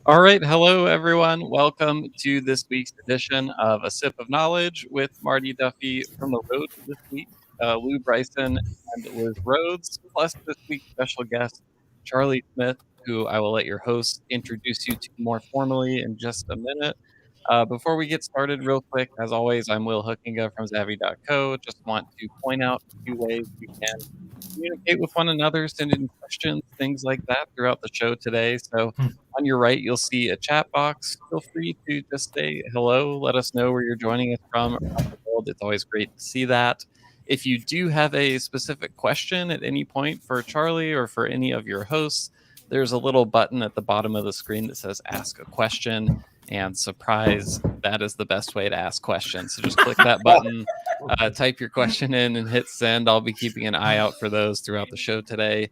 All right. Hello, everyone. Welcome to this week's edition of A Sip of Knowledge with Marty Duffy from the Rhoades this week, Lew Bryson and Liz Rhoades, plus this week's special guest, Charlie Smith, who I will let your host introduce you to more formally in just a minute. Before we get started, real quick, as always, I'm Will Hookinga from Zavvy.co. Just want to point out a few ways you can communicate with one another, send in questions, things like that throughout the show today. So on your right, you'll see a chat box. Feel free to just say hello. Let us know where you're joining us from around the world. It's always great to see that. If you do have a specific question at any point for Charlie or for any of your hosts, there's a little button at the bottom of the screen that says ask a question. And surprise, that is the best way to ask questions. So just click that button, type your question in, and hit send. I'll be keeping an eye out for those throughout the show today.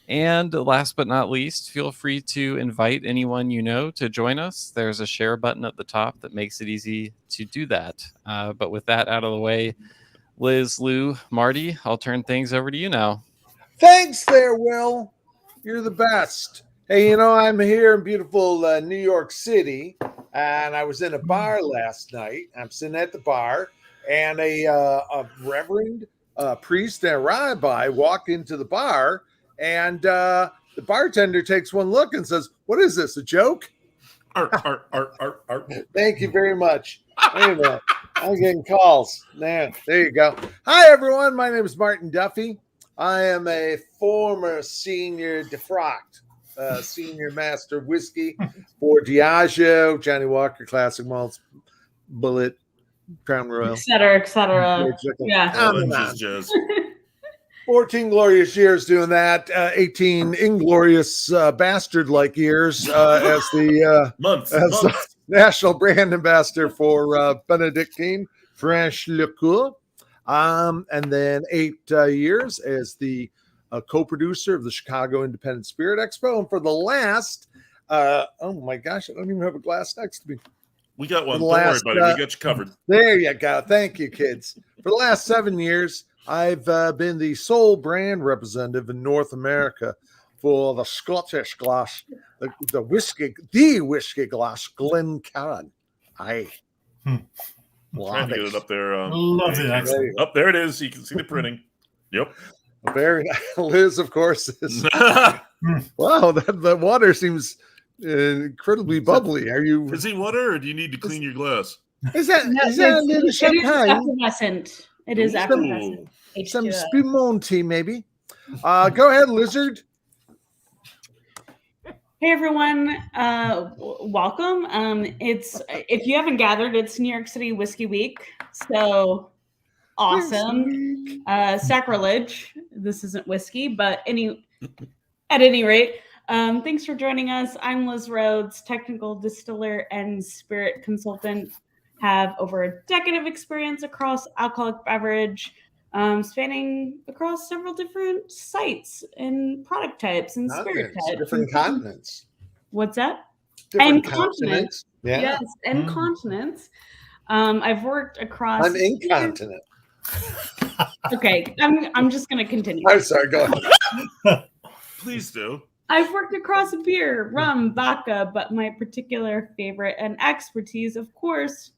And last but not least, feel free to invite anyone you know to join us. There's a share button at the top that makes it easy to do that. But with that out of the way, Liz, Lew, Marty, I'll turn things over to you now. Thanks there, Will. You're the best. Hey, I'm here in beautiful New York City, and I was in a bar last night. I'm sitting at the bar, and a reverend priest and a rabbi walk into the bar, and the bartender takes one look and says, "What is this, a joke?" Thank you very much. Wait a minute. I'm getting calls. There you go. Hi, everyone. My name is Martin Duffy. I am a former senior defrocked. Senior master whiskey for DIAGEO, Johnny Walker Classic Malts, Bullet, Crown Royal, etc. Yeah. 14 glorious years doing that. 18 inglorious bastard-like years as the national brand ambassador for Benedictine French Liqueur. And then 8 years as the co-producer of the Chicago Independent Spirit Expo. And for the last, oh my gosh, I don't even have a glass next to me. We got one. Don't worry, buddy. We got you covered. There you go. Thank you, kids. For the last 7 years, I've been the sole brand representative in North America for the Scottish glass, the whiskey glass, Glencairn. Trying to get it up there. Love the accent. Up there it is. You can see the printing. Yep. Very nice. Liz, of course, is. Wow, the water seems incredibly bubbly. Are you fizzy water, or do you need to clean your glass? Is that a little champagne? Effervescent. It is effervescent. Some Spumante, maybe. Go ahead, Lizard. Hey everyone, welcome. It's if you haven't gathered, it's New York City Whiskey Week. So awesome. Sacrilege. This isn't whiskey, but at any rate, thanks for joining us. I'm Liz Rhoades, technical distiller and spirit consultant. Have over a decade of experience across alcoholic beverage, spanning across several different sites and product types and spirit types. Different continents. What's that? Different continents. Yeah. Yes, and continents. I've worked across. I'm incontinent. Okay, I'm just going to continue. I'm sorry, go ahead. Please do. I've worked across beer, rum, vodka, but my particular favorite and expertise, of course,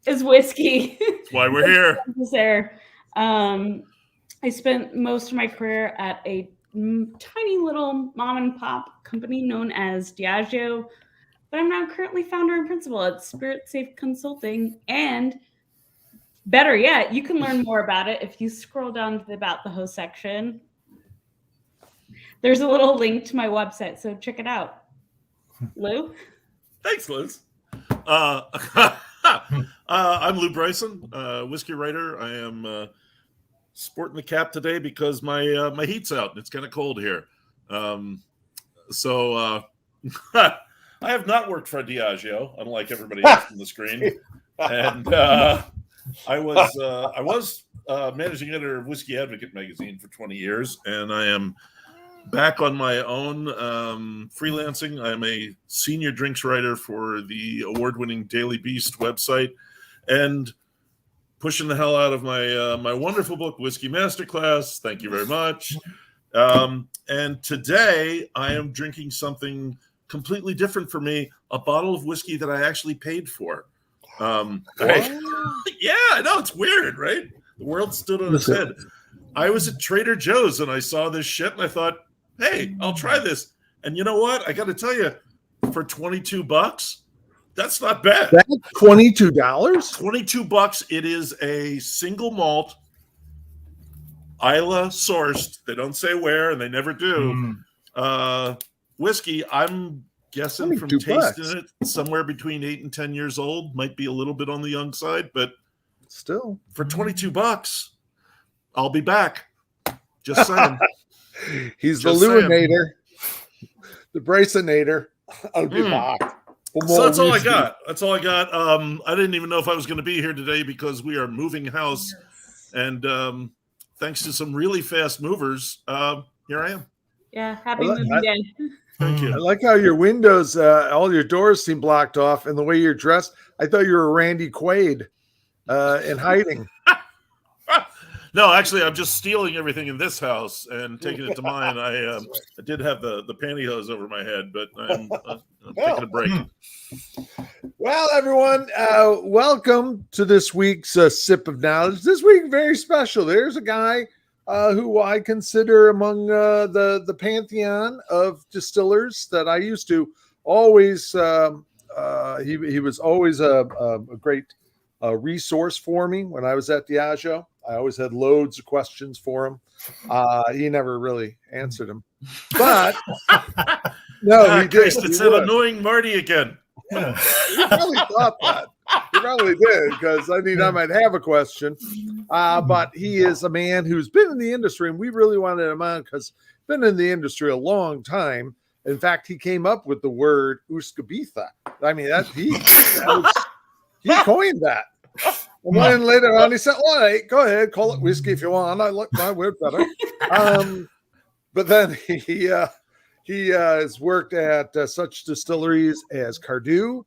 is whiskey. That's why we're here. I spent most of my career at a tiny little mom and pop company known as DIAGEO, but I'm now currently founder and principal at Spirit Safe Consulting. And better yet, you can learn more about it if you scroll down to the About the Host section. There's a little link to my website, so check it out. Lew? Thanks, Liz. I'm Lew Bryson, whiskey writer. I am sporting the cap today because my heat's out and it's kind of cold here. So I have not worked for DIAGEO, unlike everybody else on the screen. And I was managing editor of Whisky Advocate Magazine for 20 years, and I am back on my own freelancing. I'm a senior drinks writer for the award-winning Daily Beast website, and pushing the hell out of my wonderful book, Whiskey Masterclass. Thank you very much. And today I am drinking something completely different for me. A bottle of whiskey that I actually paid for. Yeah, I know, it's weird, right? The world stood on its head. I was at Trader Joe's and I saw this shit and I thought, hey, I'll try this. And you know what? I got to tell you, for $22, that's not bad. That's $22? $22. It is a single malt, Isla sourced. They don't say where, and they never do. Whiskey. I'm guessing from tasting it, somewhere between 8 and 10 years old. Might be a little bit on the young side, but still, for $22, I'll be back. Just saying. He's the Lewinator, the Brysonator. I'll be back. So that's all I got. That's all I got. I didn't even know if I was going to be here today because we are moving house, and thanks to some really fast movers, here I am. Yeah, happy moving day. Thank you. I like how your windows, all your doors seem blocked off, and the way you're dressed. I thought you were Randy Quaid in hiding. No, actually, I'm just stealing everything in this house and taking it to mine. I did have the pantyhose over my head, but I'm taking a break. Well, everyone, welcome to this week's Sip of Knowledge. This week, very special. There's a guy who I consider among the pantheon of distillers that I used to always. He was always a great resource for me when I was at DIAGEO. I always had loads of questions for him. He never really answered them, but no, he did. It's that annoying Marty again. He probably thought that. He probably did, because I might have a question. But he is a man who's been in the industry, and we really wanted him on because he's been in the industry a long time. In fact, he came up with the word Uscabitha. I mean, he coined that. And then later on, he said, "All right, go ahead, call it whiskey if you want. I like my word better." But then he has worked at such distilleries as Cardew,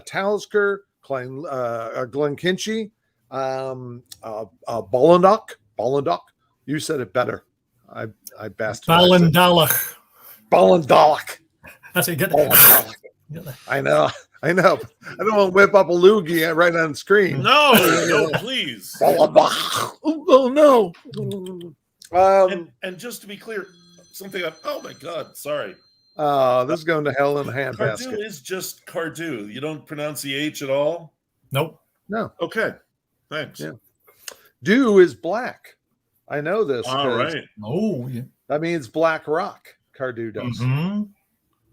Talisker, Glencairn, Ballandock. You said it better. I bastardized Ballandock. That's it. I know. I don't want to whip up a loogie right on the screen. No, please. Oh no. And just to be clear, something. Oh my God, sorry. This is going to hell in a handbasket. Cardew is just Cardew. You don't pronounce the H at all? Nope. No. Okay. Thanks. Yeah. Dew is black. I know this. All right. Oh, yeah. That means black rock. Cardew does. Mm-hmm.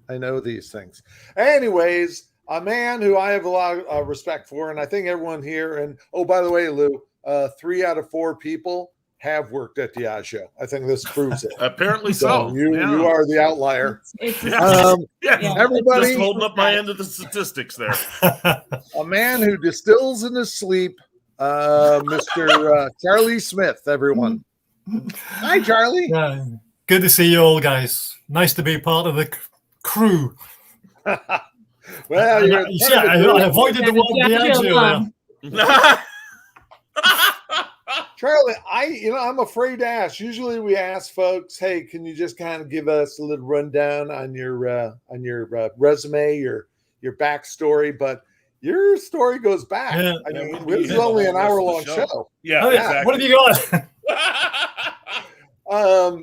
I know these things. Anyways, a man who I have a lot of respect for, and I think everyone here, and oh, by the way, Lou, 3 out of 4 people have worked at DIAGEO. I think this proves it. Apparently so. You are the outlier. Everybody, just holding up my end of the statistics there. A man who distills in his sleep, Mr. Charlie Smith, everyone. Hi, Charlie. Yeah. Good to see you all, guys. Nice to be part of the crew. Well, I avoided the word DIAGEO. Charlie, I'm afraid to ask. Usually we ask folks, hey, can you just kind of give us a little rundown on your resume, your backstory? But your story goes back. Yeah. I mean, this is only an hour-long show. Yeah, exactly. What have you got?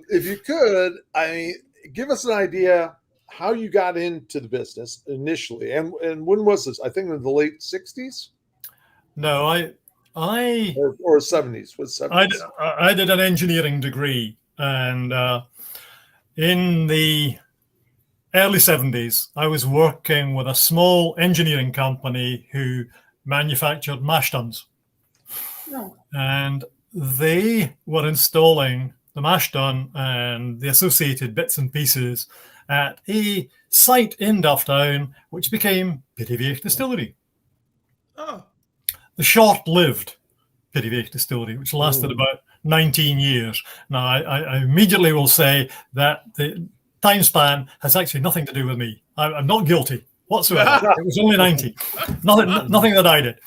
If you could, give us an idea how you got into the business initially, and when was this? I think in the late 60s. No, I or 70s. Was 70s? I did an engineering degree, and in the early 70s, I was working with a small engineering company who manufactured mash tuns. Oh. And they were installing the mash tun and the associated bits and pieces at a site in Dufftown, which became Pittyveich Distillery. Oh. The short-lived Pittyveich Distillery, which lasted about 19 years. Now, I immediately will say that the time span has actually nothing to do with me. I'm not guilty whatsoever. It was only 90. Nothing that I did.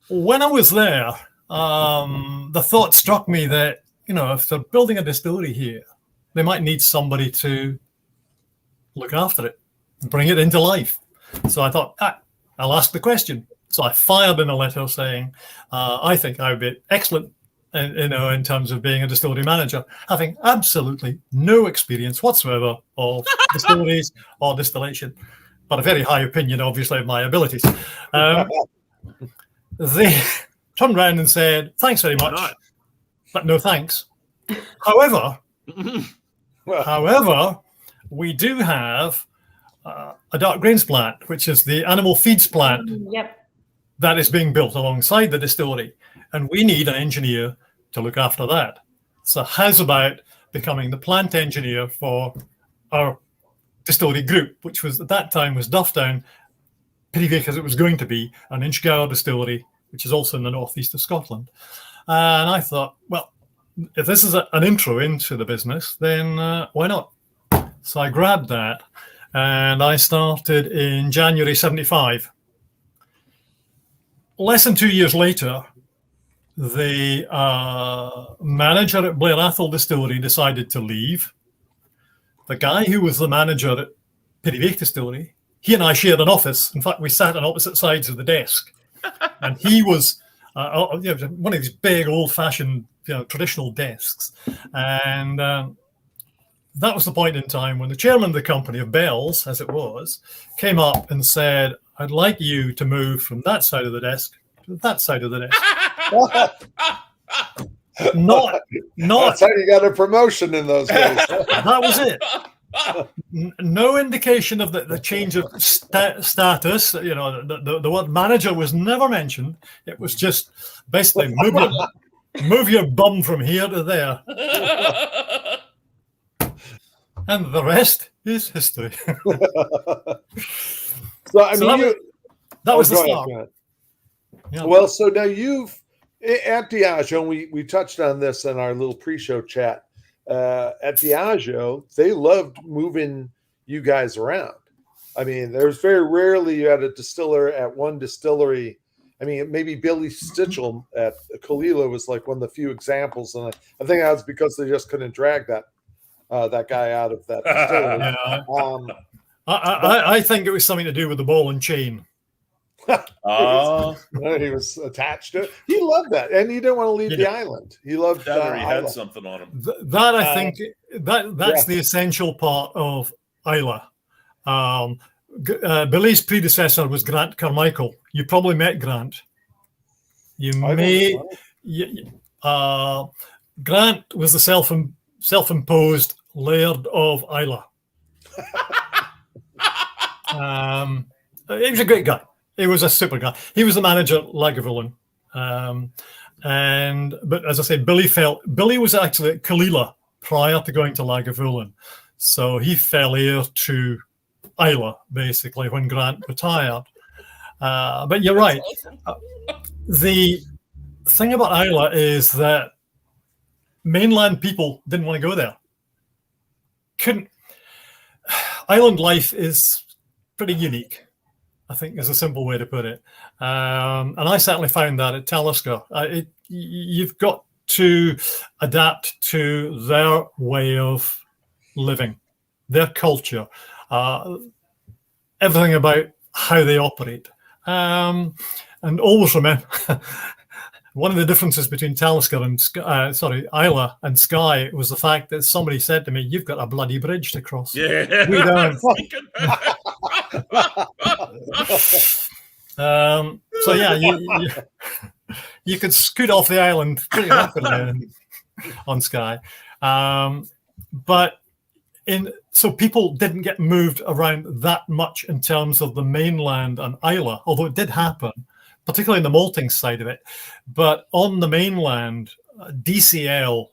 When I was there, the thought struck me that, if they're building a distillery here, they might need somebody to look after it, bring it into life. So I thought, I'll ask the question. So I fired in a letter saying, I think I would be excellent, in terms of being a distillery manager, having absolutely no experience whatsoever of distilleries or distillation, but a very high opinion, obviously, of my abilities. They turned around and said, thanks very much, but no thanks. However, we do have a dark grains plant, which is the animal feeds plant that is being built alongside the distillery. And we need an engineer to look after that. So how's about becoming the plant engineer for our distillery group, which was at that time was Dufftown, Pittyvake as it was going to be, an Inchgower distillery, which is also in the northeast of Scotland. And I thought, well, if this is an intro into the business, then why not? So I grabbed that and I started in January 75. Less than 2 years later, the manager at Blair Athol Distillery decided to leave. The guy who was the manager at Pittyvake Distillery, he and I shared an office. In fact, we sat on opposite sides of the desk. And he was one of these big, old-fashioned, traditional desks. And that was the point in time when the chairman of the company of Bell's, as it was, came up and said, I'd like you to move from that side of the desk to that side of the desk. Not That's how you got a promotion in those days. That was it. No indication of the change of status. The word manager was never mentioned. It was just basically move your bum from here to there. And the rest is history. That was the start. Yeah. Well, so now you've at Diageo, and we touched on this in our little pre-show chat. At Diageo, they loved moving you guys around. I mean, there's very rarely you had a distiller at one distillery. I mean, maybe Billy Stitchell at Kalila was like one of the few examples, and I think that's because they just couldn't drag that guy out of that distillery. I think it was something to do with the ball and chain. He was attached to it. He loved that, and he didn't want to leave the island. He loved that, or he had something on him. That I think that's the essential part of Islay. Billy's predecessor was Grant Carmichael. You probably met Grant. Grant was the self-imposed laird of Islay. He was a great guy. He was a super guy. He was the manager at Lagavulin. But as I said, Billy was actually at Kalila prior to going to Lagavulin. So he fell heir to Islay, basically, when Grant retired. But you're right. The thing about Islay is that mainland people didn't want to go there. Island life is pretty unique, I think, is a simple way to put it. And I certainly found that at Talisker. You've got to adapt to their way of living, their culture, everything about how they operate. And always remember, one of the differences between Talisker and Islay and Skye was the fact that somebody said to me, "You've got a bloody bridge to cross." Yeah. We don't. So yeah, you could scoot off the island pretty rapidly on Skye, so people didn't get moved around that much in terms of the mainland and Islay, although it did happen, particularly in the malting side of it. But on the mainland, DCL,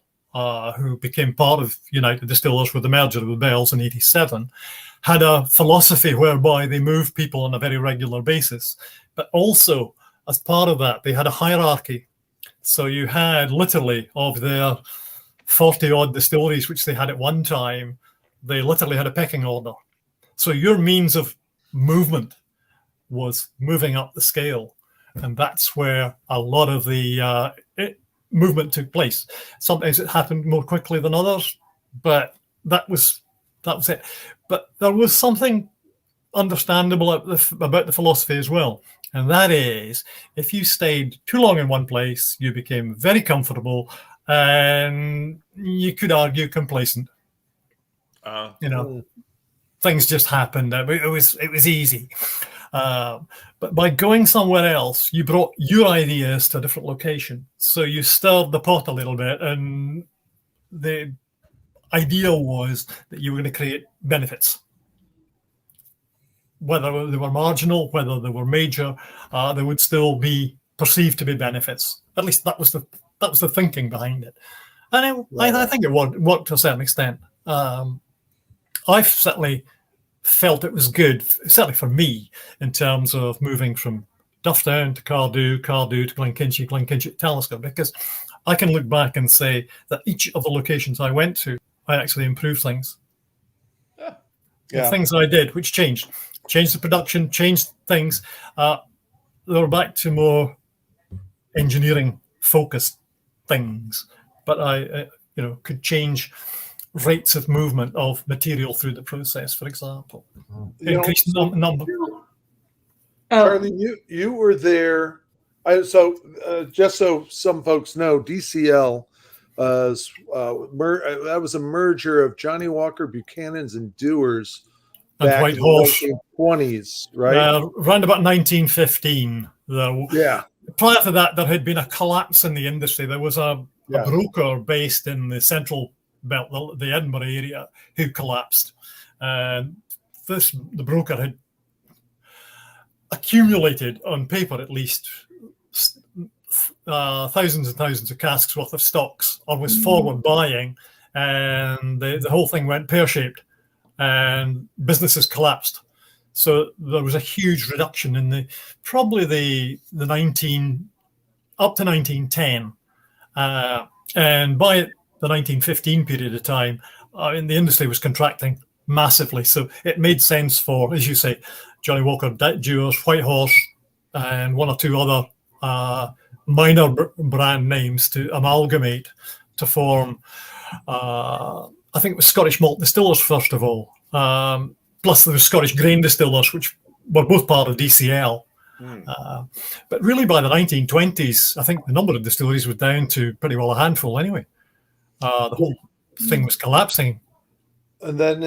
who became part of United Distillers with the merger with Bell's in '87, had a philosophy whereby they moved people on a very regular basis. But also, as part of that, they had a hierarchy. So you had literally, of their 40-odd distilleries, which they had at one time, they literally had a pecking order. So your means of movement was moving up the scale. And that's where a lot of the movement took place. Sometimes it happened more quickly than others, but that was that was it. But there was something understandable about the philosophy as well. And that is, if you stayed too long in one place, you became very comfortable and you could argue complacent. Things just happened. It was easy. But by going somewhere else, you brought your ideas to a different location. So you stirred the pot a little bit, and the idea was that you were going to create benefits. Whether they were marginal, whether they were major, they would still be perceived to be benefits. At least that was the thinking behind it. And I think it worked to a certain extent. I've certainly felt it was good, certainly for me, in terms of moving from Dufftown to Cardew to Glencairn to Talisker, because I can look back and say that each of the locations I went to, I actually improved things. The things I did, which changed the production, changed things. They were back to more engineering focused things, but I could change rates of movement of material through the process, for example. Increased number. Charlie, you were there. Just so some folks know, DCL that was a merger of Johnny Walker Buchanan's and Dewar's back in the 1920s, right? Around about 1915. Prior to that, there had been a collapse in the industry. There was a broker based in the central belt, the Edinburgh area, who collapsed. And the broker had accumulated, on paper at least, thousands and thousands of casks worth of stocks, or was forward buying, and the whole thing went pear-shaped, and businesses collapsed. So there was a huge reduction in up to 1910, and by the 1915 period of time, the industry was contracting massively. So it made sense for, as you say, Johnny Walker, Dewar's, Whitehorse, and one or two other minor brand names to amalgamate to form, I think it was Scottish Malt Distillers first of all, plus there was Scottish Grain Distillers, which were both part of DCL. But really by the 1920s, I think the number of distilleries was down to pretty well a handful anyway. The whole thing was collapsing. And then,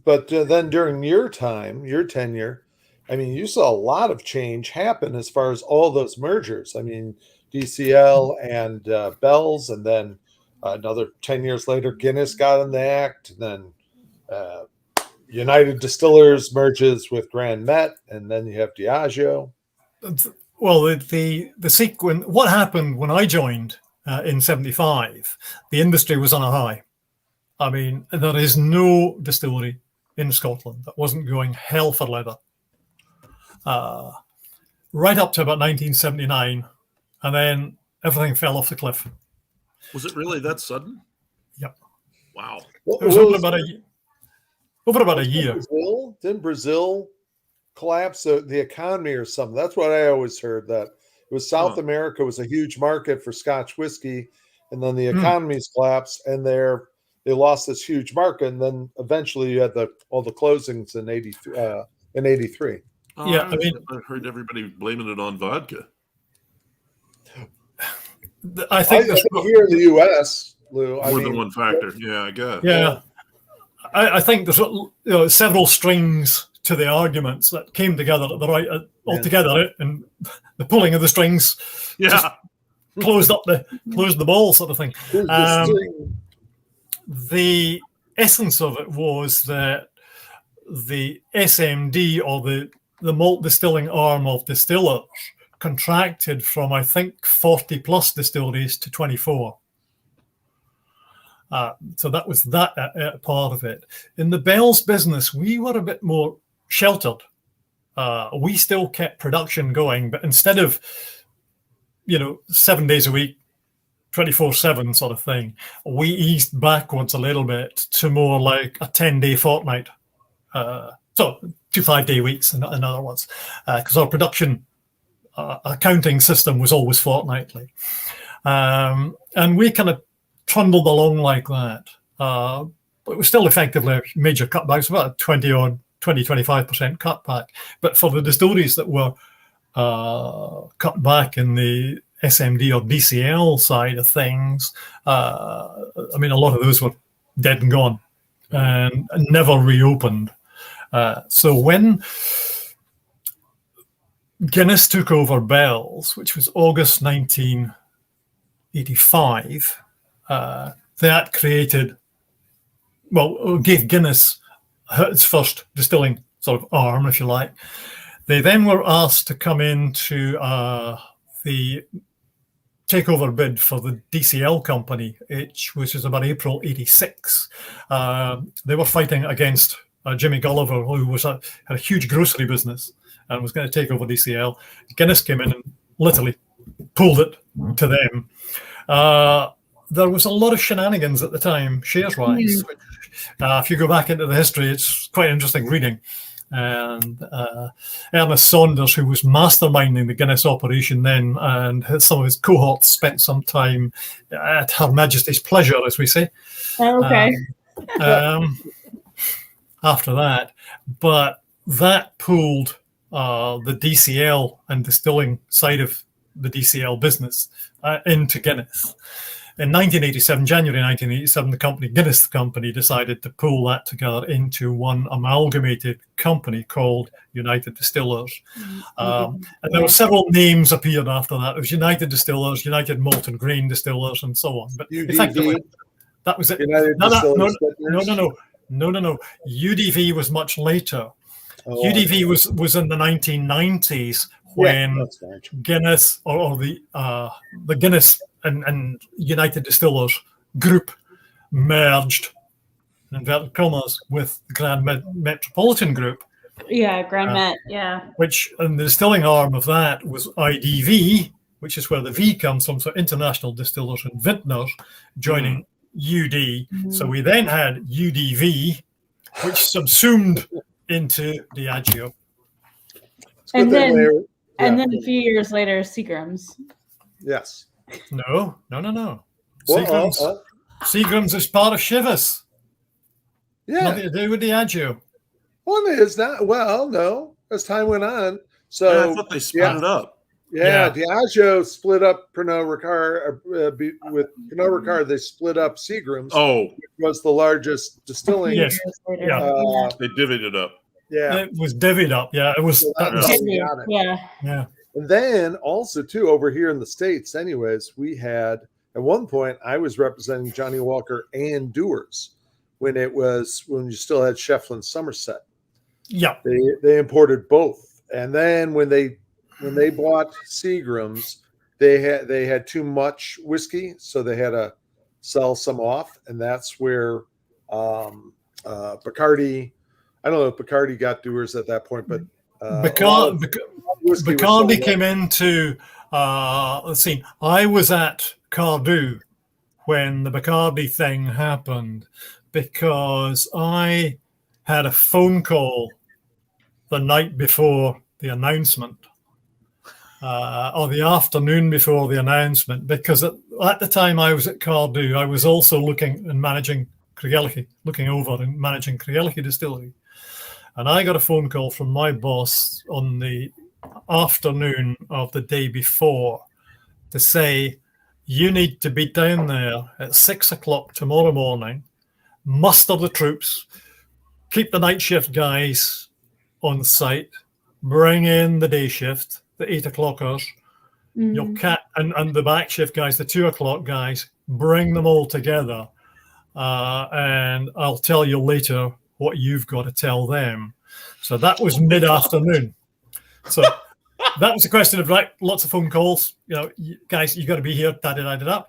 then during your tenure, I mean, you saw a lot of change happen as far as all those mergers. I mean, DCL and Bell's, and then another 10 years later, Guinness got in the act. And then United Distillers merges with Grand Met, and then you have DIAGEO. Well, the sequence, what happened when I joined in 75, the industry was on a high. I mean, there is no distillery in Scotland that wasn't going hell for leather. Right up to about 1979, and then everything fell off the cliff. Was it really that sudden? Yep. Wow. It was over about a year. Didn't Brazil collapse the economy or something? That's what I always heard, that it was South America was a huge market for Scotch whiskey, and then the economies collapsed, and they lost this huge market, and then eventually you had all the closings in 83. Yeah, I heard everybody blaming it on vodka. I think here in the U.S., Lou, more than one factor. Yeah, I guess. Yeah, I think there's several strings to the arguments that came together at the right altogether, and the pulling of the strings just closed the ball, sort of thing. The essence of it was that the SMD, or the malt distilling arm of distillers, contracted from, I think, 40 plus distilleries to 24. So that was that part of it. In the Bell's business, we were a bit more sheltered. We still kept production going, but instead of 7 days a week, 24/7 sort of thing, we eased backwards a little bit to more like a 10-day fortnight. So 2 5-day weeks, in other words, because our production accounting system was always fortnightly. And we kind of trundled along like that. but it was still effectively a major cutback. It's about a 25% cutback. But for the distilleries that were cut back in the SMD or DCL side of things, I mean, a lot of those were dead and gone and never reopened. So when Guinness took over Bell's, which was August 1985, that gave Guinness its first distilling sort of arm, if you like. They then were asked to come into the takeover bid for the DCL company, which was about April 86. They were fighting against Jimmy Gulliver, who had a huge grocery business and was going to take over DCL. Guinness came in and literally pulled it to them. There was a lot of shenanigans at the time, shares-wise. Which, if you go back into the history, it's quite interesting reading. And Ernest Saunders, who was masterminding the Guinness operation then, and some of his cohorts spent some time at Her Majesty's pleasure, as we say. Okay. After that, but that pulled the DCL and distilling side of the DCL business into Guinness. In 1987, January 1987, the company, Guinness Company, decided to pull that together into one amalgamated company called United Distillers. And there were several names appeared after that. It was United Distillers, United Malt and Grain Distillers, and so on. But effectively, that was it. No. UDV was much later. UDV was in the 1990s when Guinness or the Guinness and United Distillers group merged, in inverted commas, with the Grand Metropolitan Group. Yeah, Grand Met, yeah. Which, and the distilling arm of that was IDV, which is where the V comes from, so International Distillers and Vintners joining UD. So we then had UDV, which subsumed into DIAGEO. And then a few years later, Seagram's. Yes. No. Seagram's is part of Chivas. Yeah. Nothing to do with DIAGEO. Well, it is not. Well, no. As time went on, so I thought they split it up. Yeah, DIAGEO split up Pernod Ricard. With Pernod Ricard, they split up Seagram's. Which was the largest distilling. Yes. They divvied it up. Yeah, it was divvied up. Yeah, it was. Yeah. And then also too over here in the States, anyways, we had at one point I was representing Johnny Walker and Dewar's when you still had Shefflin Somerset. Yeah, they imported both, and then when they bought Seagram's, they had too much whiskey, so they had to sell some off, and that's where Bacardi. I don't know if Bacardi got Dewar's at that point, but Bacardi came into let's see. I was at Cardew when the Bacardi thing happened because I had a phone call the night before the announcement, or the afternoon before the announcement, because at the time I was at Cardew, I was also looking over and managing Craigellachie Distillery. And I got a phone call from my boss on the afternoon of the day before to say, you need to be down there at 6 o'clock tomorrow morning, muster the troops, keep the night shift guys on site, bring in the day shift, the 8 o'clockers, your and the back shift guys, the 2 o'clock guys, bring them all together. And I'll tell you later what you've got to tell them. So that was mid-afternoon. So that was a question of lots of phone calls. Guys, you got to be here. Da-da-da-da-da.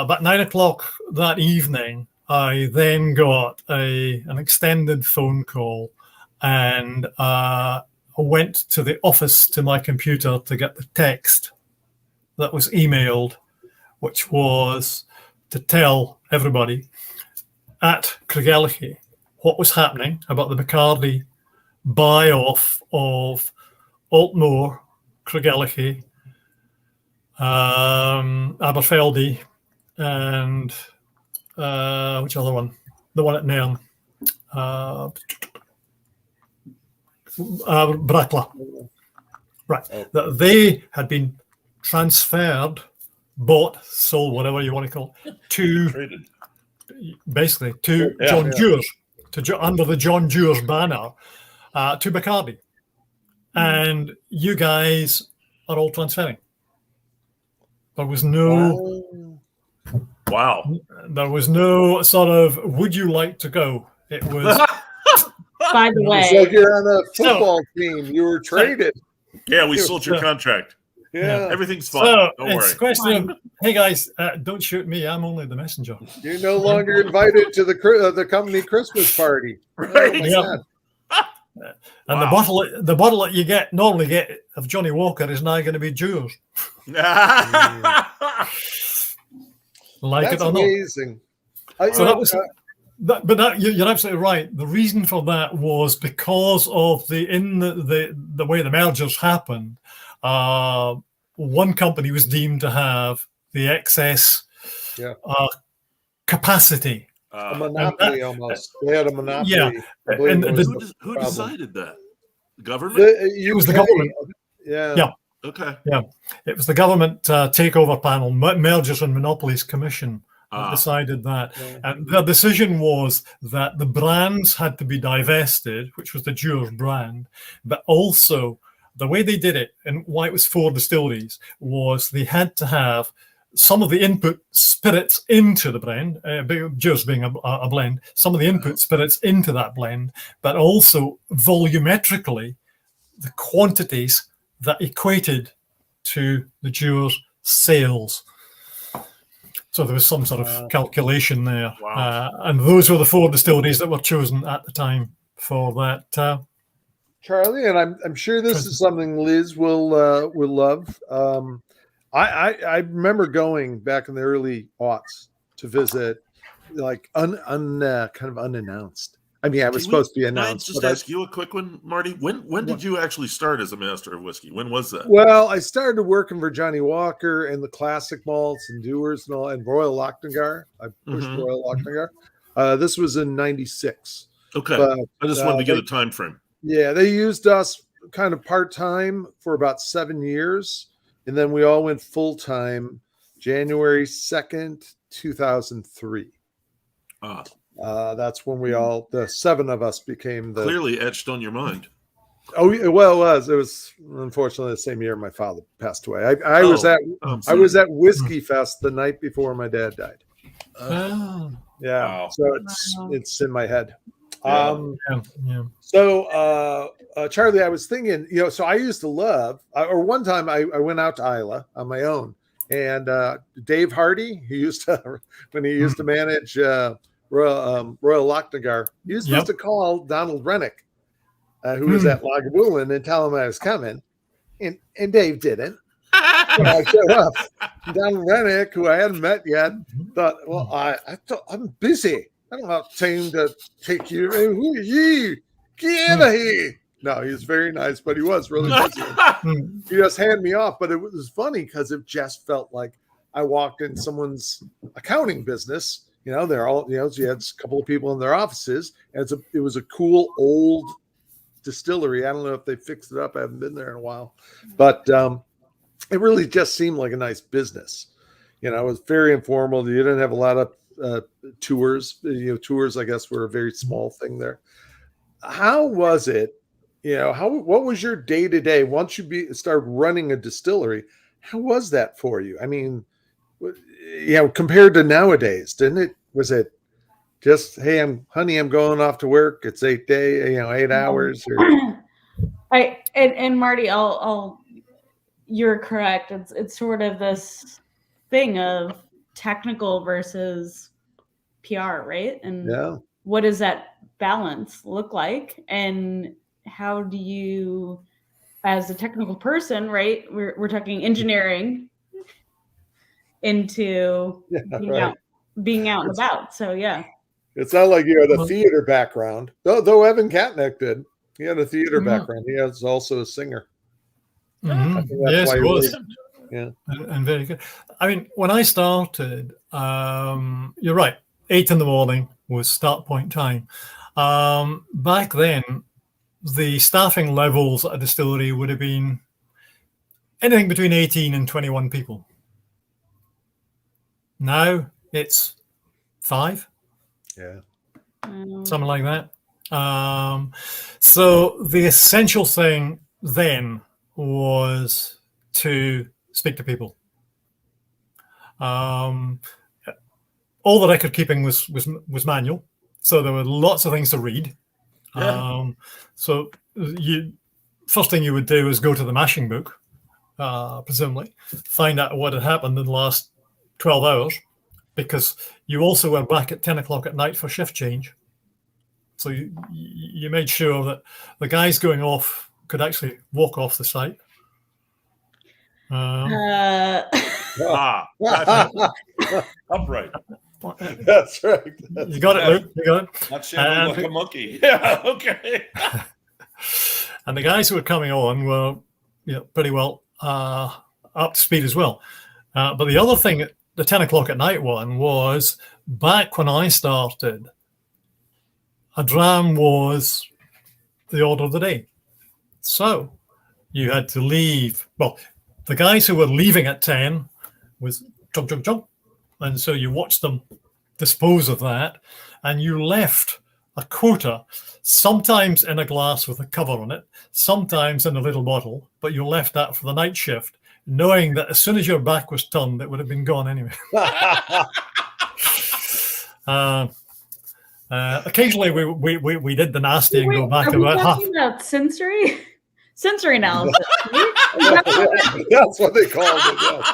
But 9 o'clock that evening, I then got an extended phone call, and I went to the office to my computer to get the text that was emailed, which was to tell everybody at Craigellachie what was happening about the Bacardi buy-off of Altmore, Craigellachie, Aberfeldy, and which other one? the one at Nairn, Brackla. Right. That they had been transferred, bought, sold, whatever you want to call it, to basically to John Deere's, under the John Deere's banner, to Bacardi. And you guys are all transferring. There was no there was no sort of would you like to go? It was by the way. It's like you're on a football team. You were traded. Yeah, we sold your contract. Yeah. Everything's fine. So Don't it's worry. a question of, hey guys, don't shoot me. I'm only the messenger. You're no longer invited to the company Christmas party. Right. Oh my God. And the bottle that you normally get of Johnny Walker is now going to be Deere's. Like That's it or not. amazing. So that was, you're absolutely right. The reason for that was because of the way the mergers happened. One company was deemed to have the excess capacity. A monopoly almost. They had a monopoly. Yeah. And who decided that? The government? It was the government. Yeah. Yeah. Okay. Yeah. It was the government takeover panel, Mergers and Monopolies Commission, that decided that. Yeah. And the decision was that the brands had to be divested, which was the Deere's brand, but also the way they did it and why it was 4 distilleries was they had to have some of the input spirits into the blend, Deere's being a blend, some of the input spirits into that blend, but also volumetrically the quantities that equated to the Deere's sales. So there was some sort of calculation there. Wow. And those were the 4 distilleries that were chosen at the time for that. Charlie, and I'm sure this is something Liz will love. I remember going back in the early aughts to visit, like kind of unannounced. I mean, I was supposed to be announced. Can I just ask you a quick one, Marty? When did you actually start as a master of whiskey? When was that? Well, I started working for Johnny Walker and the classic malts and Dewar's and all, and Royal Lochnagar. I pushed Royal Lochnagar. This was in '96. Okay, but, I just wanted to get a time frame. Yeah, they used us kind of part-time for about 7 years, and then we all went full-time January 2nd, 2003. That's when we all, the 7 of us, became the... Clearly etched on your mind. Oh, well, it was unfortunately the same year my father passed away. I was at Whiskey Fest the night before my dad died. So it's in my head. So Charlie, I was thinking, so I used to love, or one time I went out to Isla on my own, and Dave Hardy, he used to, when he used to manage Royal Lochnagar, he was supposed to call Donald Rennick, who was at Lagavulin, and tell him I was coming, and Dave didn't. So I showed up. Donald Rennick, who I hadn't met yet, thought, well, I'm busy. I don't have time to take you. Who are you? Get out of here. No, he was very nice, but he was really busy. He just handed me off. But it was funny because it just felt like I walked in someone's accounting business. They're all, so you had a couple of people in their offices, and it was a cool old distillery. I don't know if they fixed it up. I haven't been there in a while, but it really just seemed like a nice business. It was very informal. You didn't have a lot of tours. Tours, I guess, were a very small thing there. How was it? What was your day to day once you started running a distillery? How was that for you? I mean, compared to nowadays, was it just, hey, I'm going off to work. It's 8 hours. And Marty, you're correct. It's sort of this thing of technical versus PR, right? And what does that balance look like? And how do you, as a technical person, right? We're talking engineering into being out and about. So it's not like you had a theater background, though Evan Katnick did. He had a theater background. He was also a singer. Yes, it was. Yeah, and very good. I mean, when I started, you're right. 8 in the morning was start point time. Back then, the staffing levels at a distillery would have been anything between 18 and 21 people. Now it's 5. Yeah. Something like that. So the essential thing then was to speak to people. All the record keeping was manual, so there were lots of things to read. Yeah. So first thing you would do is go to the mashing book, presumably, find out what had happened in the last 12 hours, because you also were back at 10 o'clock at night for shift change. So you made sure that the guys going off could actually walk off the site. Upright. That's right. You got it, Luke. You got it. Not shambling like a monkey. Yeah, okay. And the guys who were coming on were pretty well up to speed as well. But the other thing, the 10 o'clock at night one, was back when I started, a dram was the order of the day. So you had to leave. Well, the guys who were leaving at 10 was chug, chug, chug. And so you watched them dispose of that, and you left a quota, sometimes in a glass with a cover on it, sometimes in a little bottle, but you left that for the night shift, knowing that as soon as your back was turned, it would have been gone anyway. Occasionally we did the nasty and go back about half. About sensory analysis. That's what they called it. Yes.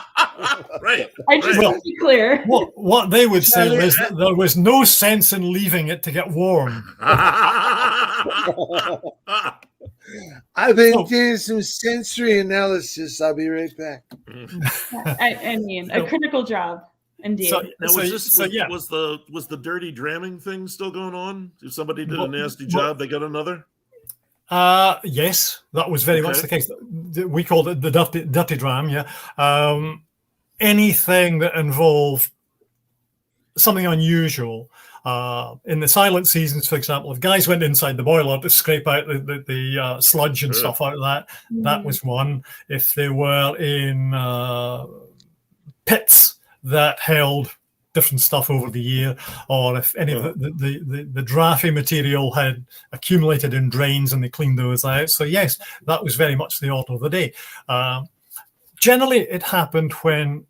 Right. I just want to be clear. What they would say is that there was no sense in leaving it to get warm. I've been doing some sensory analysis. I'll be right back. I mean, a critical job, indeed. Was the dirty dramming thing still going on? If somebody did a nasty job, they got another? Yes, that was very much the case. We called it the dirty dram. Yeah. Anything that involved something unusual. In the silent seasons, for example, if guys went inside the boiler to scrape out the sludge and stuff out of that, that was one. If they were in pits that held different stuff over the year, or if any of the drafty material had accumulated in drains and they cleaned those out. So yes, that was very much the order of the day. Generally, it happened when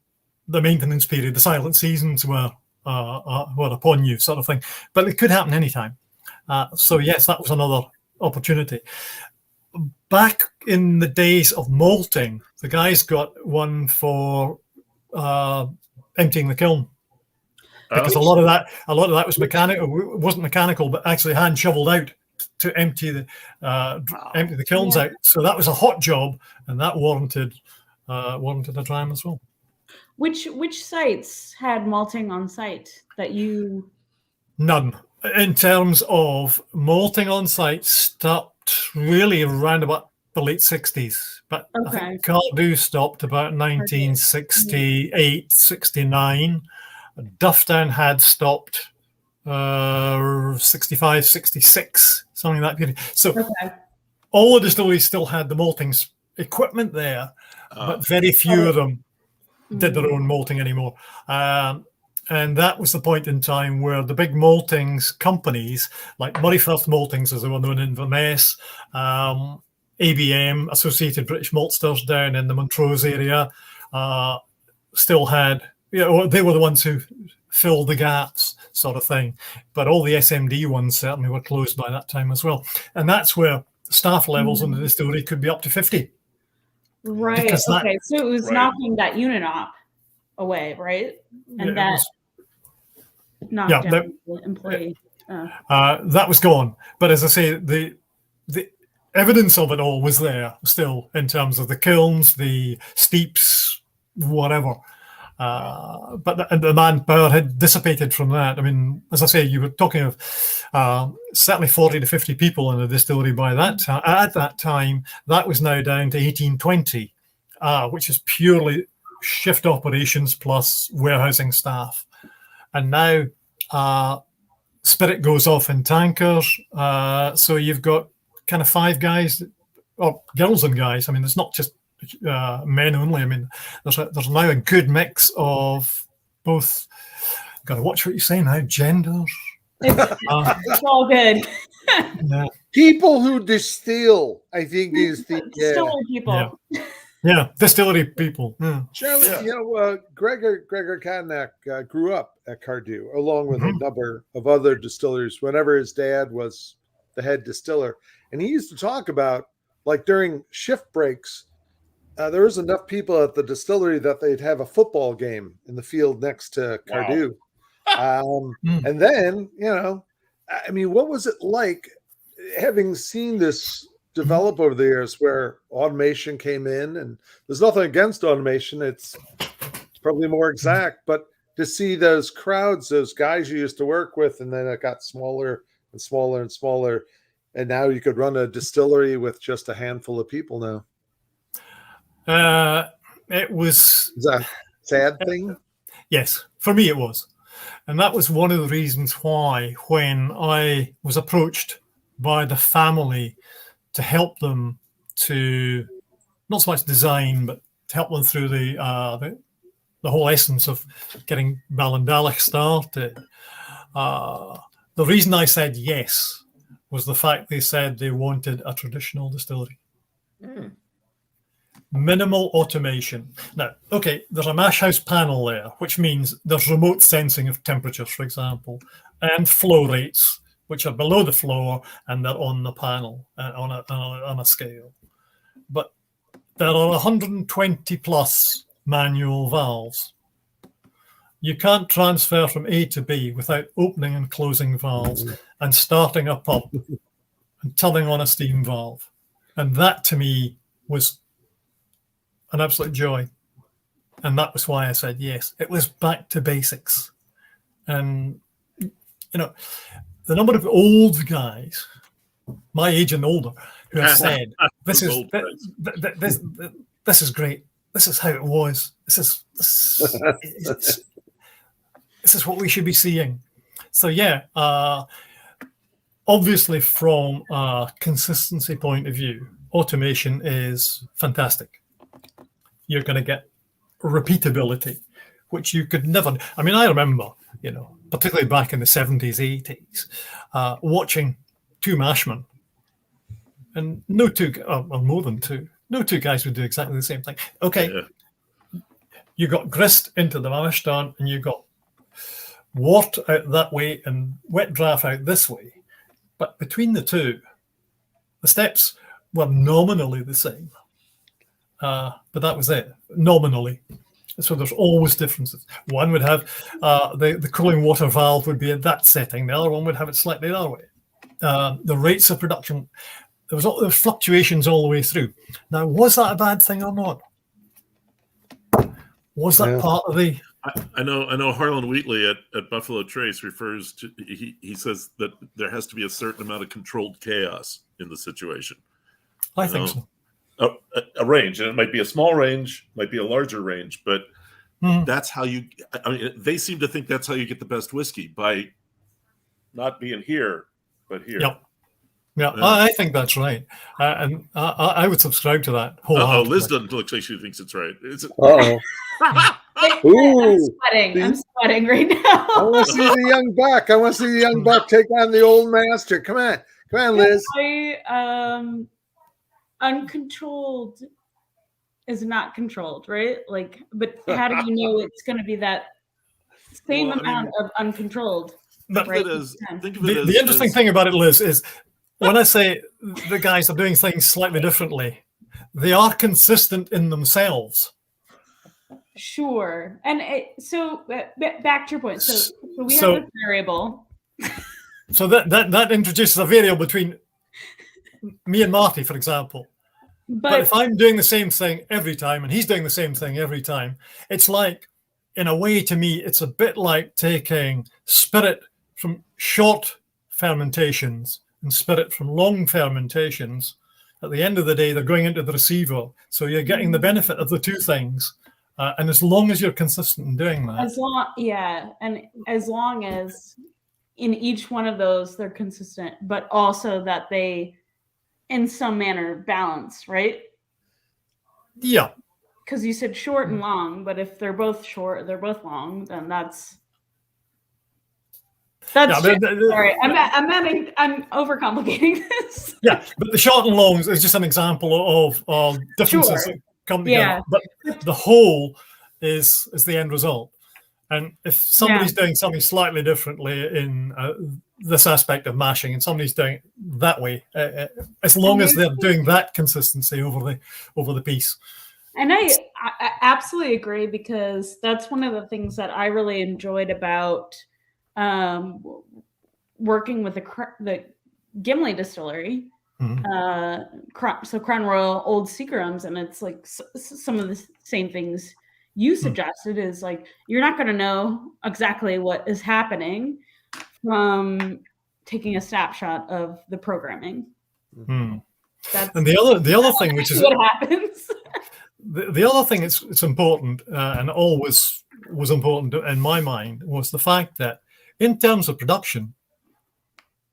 the maintenance period, the silent seasons were upon you, sort of thing. But it could happen anytime. So yes, that was another opportunity. Back in the days of malting, the guys got one for emptying the kiln. Because a lot of that was mechanical. It wasn't mechanical, but actually hand shoveled out to empty the kilns out. So that was a hot job, and that warranted a dram as well. Which sites had malting on site that you? None. In terms of malting on site, stopped really around about the late 60s. But I think Cardew stopped about 1968, 69. Dufftown had stopped 65, 66, something like that period. So all the distilleries still had the malting equipment there, but very few of them did their own malting anymore. And that was the point in time where the big maltings companies, like Murrayfirth Maltings, as they were known in Inverness, ABM, Associated British Maltsters down in the Montrose area, still had, they were the ones who filled the gaps, sort of thing. But all the SMD ones certainly were closed by that time as well. And that's where staff levels in the distillery could be up to 50. Right. So it was knocking that unit op away, right? And knocked down the employee. That was gone. But as I say, the evidence of it all was there still in terms of the kilns, the steeps, whatever. But the manpower had dissipated from that. I mean, as I say, you were talking of certainly 40 to 50 people in the distillery by that time. At that time, that was now down to 1820, which is purely shift operations plus warehousing staff. And now Spirit goes off in tankers. So you've got kind of 5 guys, or girls and guys. I mean, it's not just men only. I mean, there's now a good mix of both. Got to watch what you say now. Genders. It's all good. Yeah. People who distill, I think, is the Distiller people. Yeah, distillery people. Yeah. Charlie, Gregor Kadnack grew up at Cardew, along with a number of other distillers, whenever his dad was the head distiller. And he used to talk about, like, during shift breaks, there was enough people at the distillery that they'd have a football game in the field next to Cardew. And then, I mean, what was it like having seen this develop over the years where automation came in? And there's nothing against automation. It's probably more exact, but to see those crowds, those guys you used to work with, and then it got smaller and smaller and smaller. And now you could run a distillery with just a handful of people now. It was... Is that a sad thing? Yes, for me it was. And that was one of the reasons why, when I was approached by the family to help them to, not so much design, but to help them through the whole essence of getting Ballandalach started, the reason I said yes was the fact they said they wanted a traditional distillery. Minimal automation. Now, okay, there's a mash house panel there, which means there's remote sensing of temperatures, for example, and flow rates, which are below the floor and they're on the panel on a scale. But there are 120 plus manual valves. You can't transfer from A to B without opening and closing valves and starting a pump and turning on a steam valve. And that to me was an absolute joy. And that was why I said yes. It was back to basics. And, the number of old guys, my age and older, who have said, this is great. This is how it was. This is what we should be seeing. So obviously from a consistency point of view, automation is fantastic. You're going to get repeatability, which you could never. I mean, I remember, particularly back in the 70s, 80s, watching 2 mashmen, and no 2, or more than 2, no 2 guys would do exactly the same thing. Okay, you got grist into the mash tun, and you got wort out that way and wet draft out this way. But between the 2, the steps were nominally the same. But that was it, nominally. So there's always differences. One would have the cooling water valve would be at that setting. The other one would have it slightly the other way. The rates of production, there was fluctuations all the way through. Now, was that a bad thing or not? Was that part of the... I know Harlan Wheatley at Buffalo Trace refers to, he says that there has to be a certain amount of controlled chaos in the situation. I think so. A range, and it might be a small range, might be a larger range, but that's how you, they seem to think that's how you get the best whiskey, by not being here, but here. Yep. Yeah, I think that's right. And I would subscribe to that wholeheartedly. Liz doesn't look like she thinks it's right. I'm sweating right now. I want to see the young buck. I want to see the young buck take on the old master. Come on, Liz. Uncontrolled is not controlled, right? Like, but how do you know it's going to be that same amount of uncontrolled? But right? The interesting thing about it, Liz, is when I say the guys are doing things slightly differently, they are consistent in themselves. Sure. And so back to your point. So we have this variable. So that introduces a variable between me and Marty, for example. But if I'm doing the same thing every time and he's doing the same thing every time, it's like, in a way, to me, it's a bit like taking spirit from short fermentations and spirit from long fermentations. At the end of the day, they're going into the receiver. So you're getting the benefit of the 2 things. And as long as you're consistent in doing that, and as long as in each one of those they're consistent, but also that they, in some manner, balance, right? Yeah. Because you said short and long, but if they're both short, they're both long, then that's sorry. I'm overcomplicating this. Yeah, but the short and longs is just an example of differences that come together. But the whole is the end result. And if somebody's doing something slightly differently in this aspect of mashing, and somebody's doing it that way, as long as they're doing that consistency over the piece. And I absolutely agree, because that's one of the things that I really enjoyed about working with the Gimli distillery. So Crown Royal Old Seagram's, and it's like some of the same things you suggested is like, you're not going to know exactly what is happening from taking a snapshot of the programming. And the other thing, which is what happens. The other thing it's important, and always was important in my mind, was the fact that in terms of production,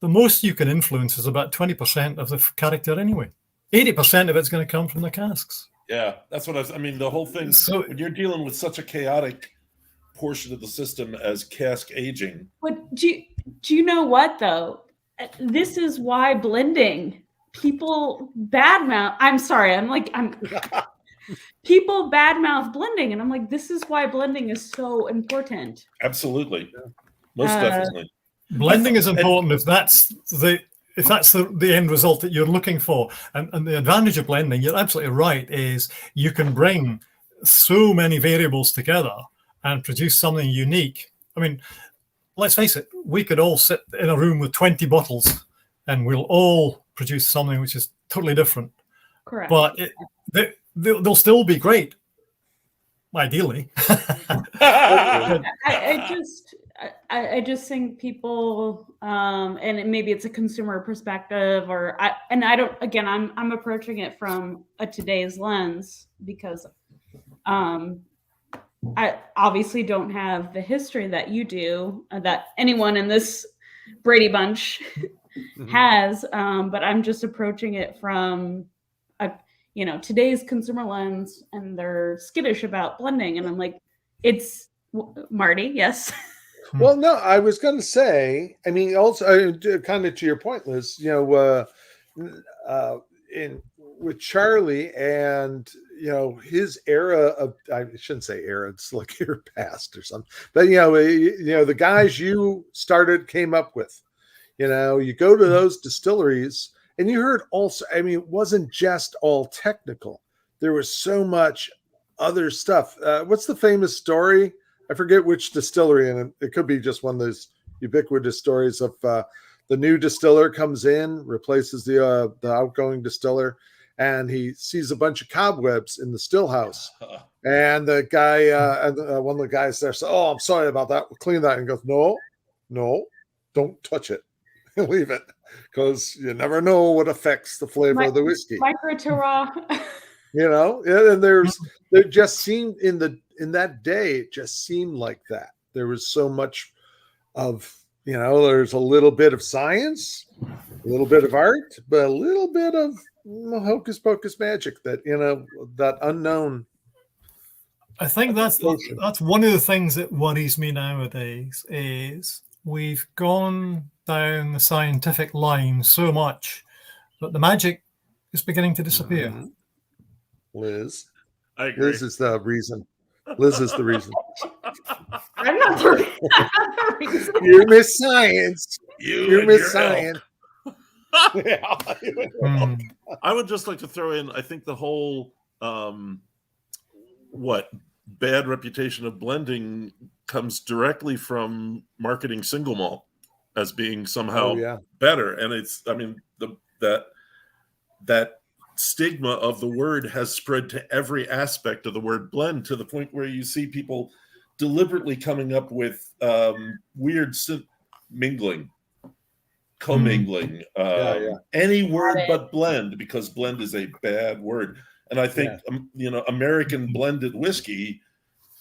the most you can influence is about 20% of the character anyway. 80% of it's going to come from the casks. Yeah, that's what I mean, the whole thing, so, when you're dealing with such a chaotic portion of the system as cask aging. But do you know what, though? This is why blending, people badmouth. People badmouth blending, and I'm like, this is why blending is so important. Absolutely. Most definitely. Blending is important if that's the end result that you're looking for. And the advantage of blending, you're absolutely right, is you can bring so many variables together and produce something unique. I mean, let's face it, we could all sit in a room with 20 bottles and we'll all produce something which is totally different. Correct. But they'll still be great, ideally. I just think people, and maybe it's a consumer perspective, I'm approaching it from a today's lens, because I obviously don't have the history that you do, that anyone in this Brady Bunch has, but I'm just approaching it from today's consumer lens, and they're skittish about blending, and I'm like, it's Marty, yes. Well, no, I was going to say, I mean, also kind of to your point, Liz, with Charlie and, his era of, I shouldn't say era, it's like your past or something, but, the guys you came up with, you go to those distilleries and you heard also, I mean, it wasn't just all technical. There was so much other stuff. What's the famous story? I forget which distillery, and it could be just one of those ubiquitous stories of the new distiller comes in, replaces the outgoing distiller, and he sees a bunch of cobwebs in the still house. And the guy, one of the guys there says, "Oh, I'm sorry about that. We'll clean that." And he goes, "No, don't touch it. Leave it, because you never know what affects the flavor of the whiskey." Micro terroir. And there just seemed in that day, it just seemed like that. There was so much of, there's a little bit of science, a little bit of art, but a little bit of hocus pocus magic that, that unknown. I think that's one of the things that worries me nowadays is we've gone down the scientific line so much that the magic is beginning to disappear. Mm-hmm. Liz. I agree. Liz is the reason. Liz is the reason. I'm not the reason. You miss science. You miss science. I would just like to throw in, I think the whole bad reputation of blending comes directly from marketing single malt as being somehow better. And it's, I mean, that stigma of the word has spread to every aspect of the word blend, to the point where you see people deliberately coming up with weird commingling, any word but blend, because blend is a bad word. And I think American blended whiskey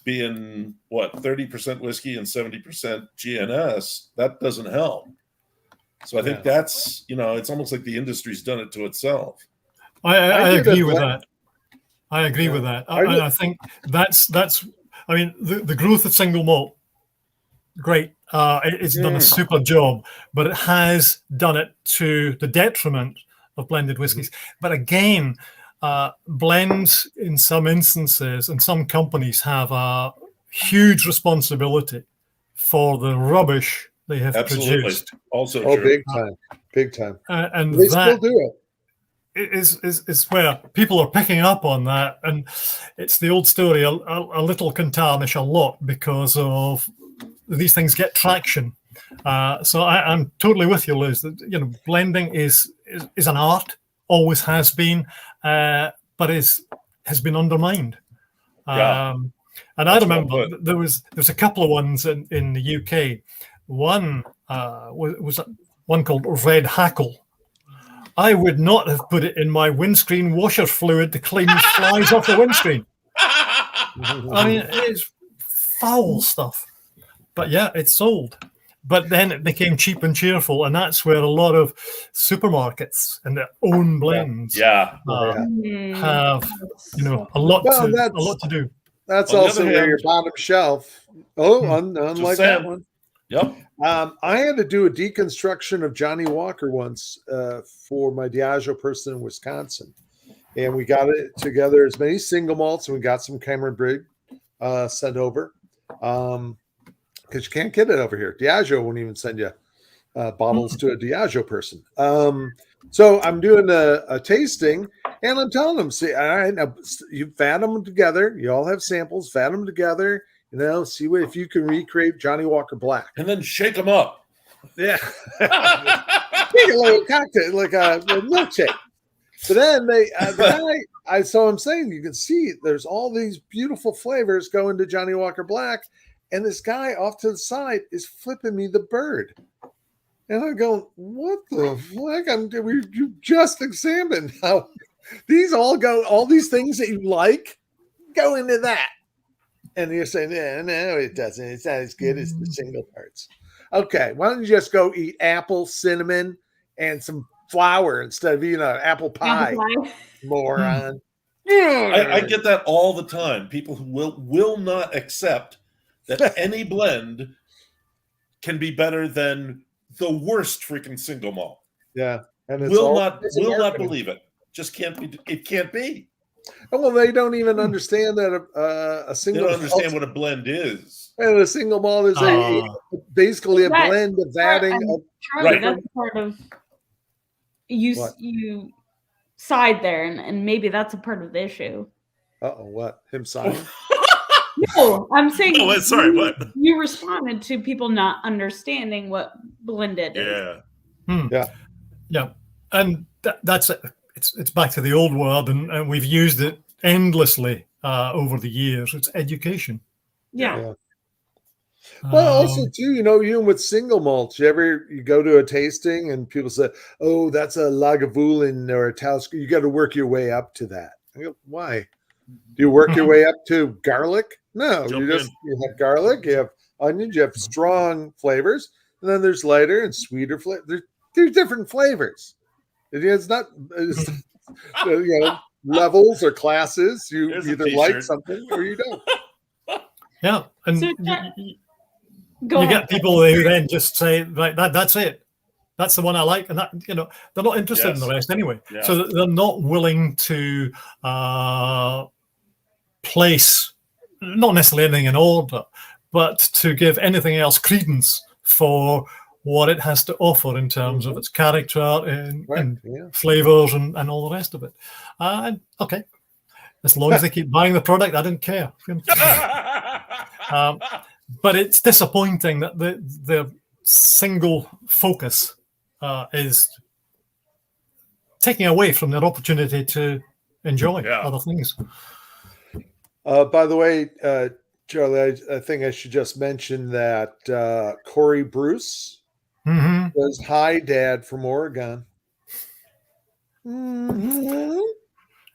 being what 30% whiskey and 70% GNS, that doesn't help. So I think that's, it's almost like the industry's done it to itself. I agree with that. I agree with that. I think that's. I mean, the growth of single malt, great. It's done a super job, but it has done it to the detriment of blended whiskies. But again, blends in some instances and some companies have a huge responsibility for the rubbish they have produced. Also true. Big time. And they still do it. Is where people are picking up on that, and it's the old story. A little can tarnish a lot because of these things get traction. So I'm totally with you, Liz. That, blending is an art, always has been, but has been undermined. And I remember there was a couple of ones in the UK. One was one called Red Hackle. I would not have put it in my windscreen washer fluid to clean flies off the windscreen. I mean, it's foul stuff. But yeah, it's sold. But then it became cheap and cheerful, and that's where a lot of supermarkets and their own blends have a lot to do. That's also where your bottom shelf. Unlike that one. Yep. I had to do a deconstruction of Johnny Walker once for my DIAGEO person in Wisconsin. And we got it together as many single malts, and we got some Cameron Brigg sent over. Because you can't get it over here. DIAGEO won't even send you bottles to a DIAGEO person. So I'm doing a tasting, and I'm telling them, see, all right, now you vat them together. You all have samples, vat them together. See if you can recreate Johnny Walker Black. And then shake them up. Yeah. Take a little cocktail, like a milkshake. So then so I'm saying, you can see there's all these beautiful flavors going to Johnny Walker Black. And this guy off to the side is flipping me the bird. And I'm going, what the fuck? You just examined how these all these things that you like go into that. And you're saying, no, it doesn't. It's not as good as the single parts. Okay, why don't you just go eat apple, cinnamon, and some flour instead of eating an apple pie, moron. I get that all the time. People who will not accept that any blend can be better than the worst freaking single malt. Yeah, and will not believe it. Just can't be. It can't be. Well, they don't even understand that a single. They don't understand what a blend is. And a single malt is basically a blend of vatting. Charlie, that's part of you side there, and maybe that's a part of the issue. What? Him siding? No, I'm saying. Oh, sorry. What? You responded to people not understanding what blended is. Yeah, and that's it. It's back to the old word, and we've used it endlessly over the years. It's education. Yeah. Well, also too, even with single malts, you go to a tasting and people say, "Oh, that's a Lagavulin or a Talisker." You got to work your way up to that. I go, why? Do you work your way up to garlic? No, you have garlic, you have onions, you have strong flavors, and then there's lighter and sweeter flavors. There's different flavors. It's not levels or classes. You either like something or you don't. Yeah, and you get people who then just say, right, that's it. That's the one I like, and that they're not interested in the rest anyway. Yeah. So they're not willing to place not necessarily anything in order, but to give anything else credence for what it has to offer in terms of its character and flavors and all the rest of it. Okay, as long as they keep buying the product, I don't care. But it's disappointing that the single focus is taking away from their opportunity to enjoy other things. By the way, Charlie, I think I should just mention that Corey Bruce was Hi Dad from Oregon. In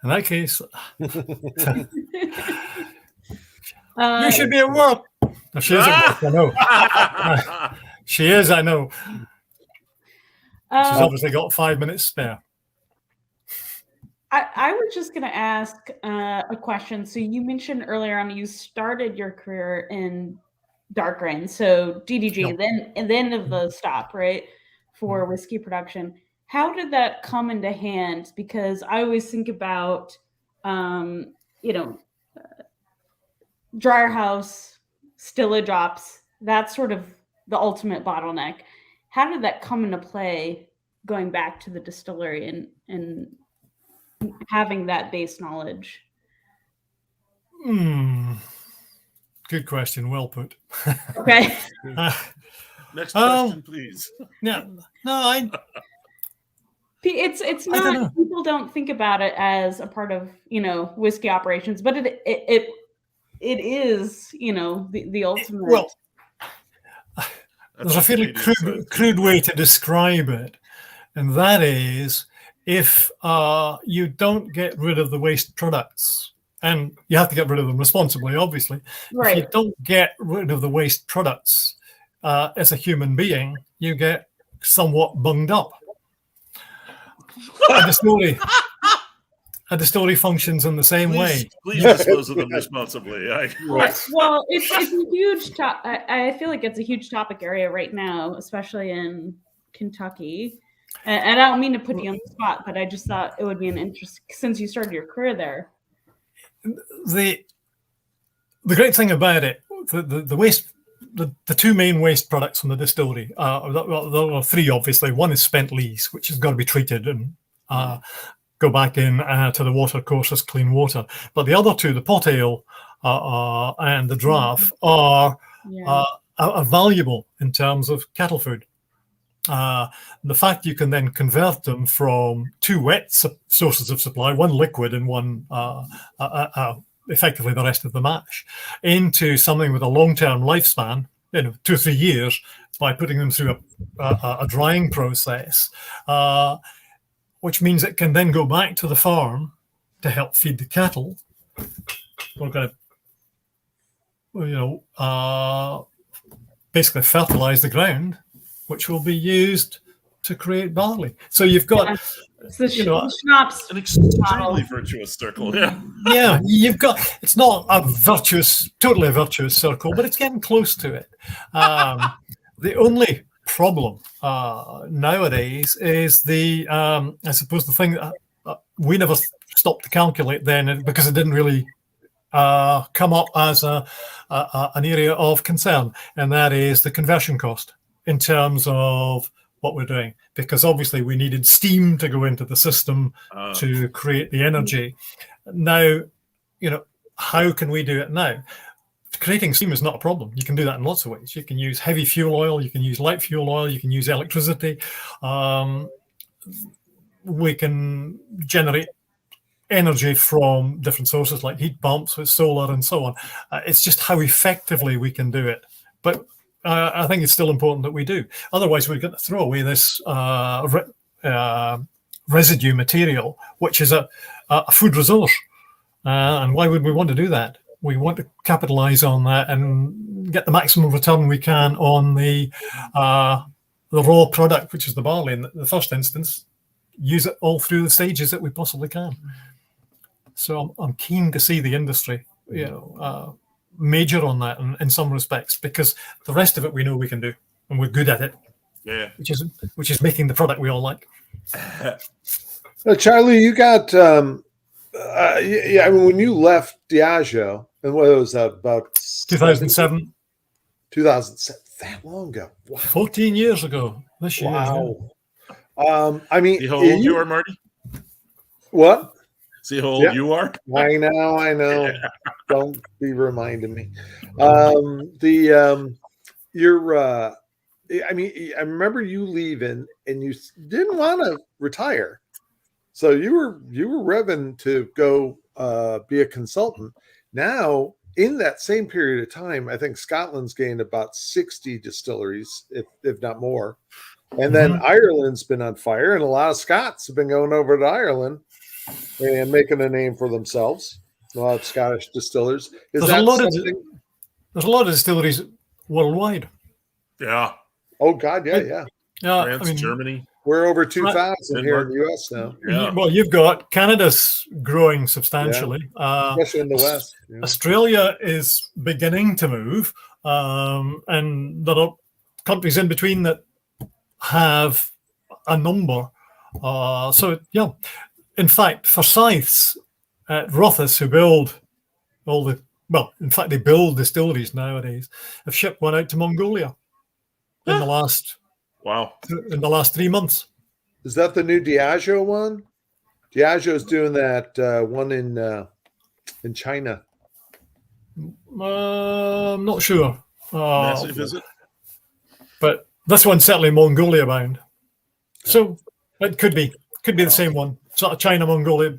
that case, You should be at work. No, she is at work, I know. She is, I know. She's obviously got 5 minutes spare. I was just going to ask a question. So you mentioned earlier on you started your career in dark grain, so DDG, then of the stop, right, for whiskey production. How did that come into hand? Because I always think about, dryer house, stillage ops. That's sort of the ultimate bottleneck. How did that come into play going back to the distillery and having that base knowledge? Good question. Well put. Okay. Next question, please. Yeah. No, it's not. People don't think about it as a part of whiskey operations, but it is the ultimate. Well, there's a fairly crude way to describe it, and that is if you don't get rid of the waste products, and you have to get rid of them responsibly, obviously. Right. If you don't get rid of the waste products as a human being, you get somewhat bunged up. A distillery functions in the same way. Please dispose of them responsibly. Well, it's a huge I feel like it's a huge topic area right now, especially in Kentucky. And I don't mean to put you on the spot, but I just thought it would be an interest since you started your career there. The great thing about it, the waste, the two main waste products from the distillery, there are three obviously. One is spent lees, which has got to be treated and go back in to the water course as clean water. But the other two, the pot ale and the draft, are valuable in terms of cattle food. The fact you can then convert them from two wet sources of supply, one liquid and one effectively the rest of the mash, into something with a long-term lifespan, 2 or 3 years, by putting them through a drying process, which means it can then go back to the farm to help feed the cattle. We're going to, basically fertilize the ground, which will be used to create barley. So you've got, schnapps, an extremely virtuous circle. Yeah, you've got. It's not totally a virtuous circle, but it's getting close to it. The only problem nowadays is I suppose the thing that we never stopped to calculate then, because it didn't really come up as an area of concern, and that is the conversion cost in terms of what we're doing, because obviously we needed steam to go into the system to create the energy. Now, how can we do it now? Creating steam is not a problem. You can do that in lots of ways. You can use heavy fuel oil, you can use light fuel oil, you can use electricity. We can generate energy from different sources like heat pumps with solar and so on. It's just how effectively we can do it. But I think it's still important that we do. Otherwise, we're going to throw away this residue material, which is a food resource. And why would we want to do that? We want to capitalize on that and get the maximum return we can on the raw product, which is the barley. In the first instance, use it all through the stages that we possibly can. So I'm keen to see the industry, major on that in some respects, because the rest of it we know we can do and we're good at it. Yeah, which is making the product we all like. Charlie, you got when you left DIAGEO, and what was that, about 2007? 2007, that long ago. Wow. 14 years ago this year. Wow. See how old you are, Marty? What? See how old you are? I know. Yeah. Don't be reminding me. I remember you leaving, and you didn't want to retire, so you were revving to go be a consultant. Now, in that same period of time, I think Scotland's gained about 60 distilleries, if not more, and then Ireland's been on fire, and a lot of Scots have been going over to Ireland and making a name for themselves. A lot of Scottish distillers. There's a lot of distilleries worldwide. Yeah. Oh God, yeah. France, Germany. We're over 2,000 here in the U.S. now. Yeah. Well, you've got Canada's growing substantially, especially in the West. Yeah. Australia is beginning to move, and there are countries in between that have a number. So yeah, in fact, Forsyths at Rhoades, who build in fact, they build distilleries nowadays, have shipped one out to Mongolia in the last 3 months. Is that the new DIAGEO one? DIAGEO is doing that one in China. I'm not sure. Massive, is it? But this one's certainly Mongolia bound. So it could be the same one. Sort of China, Mongolia.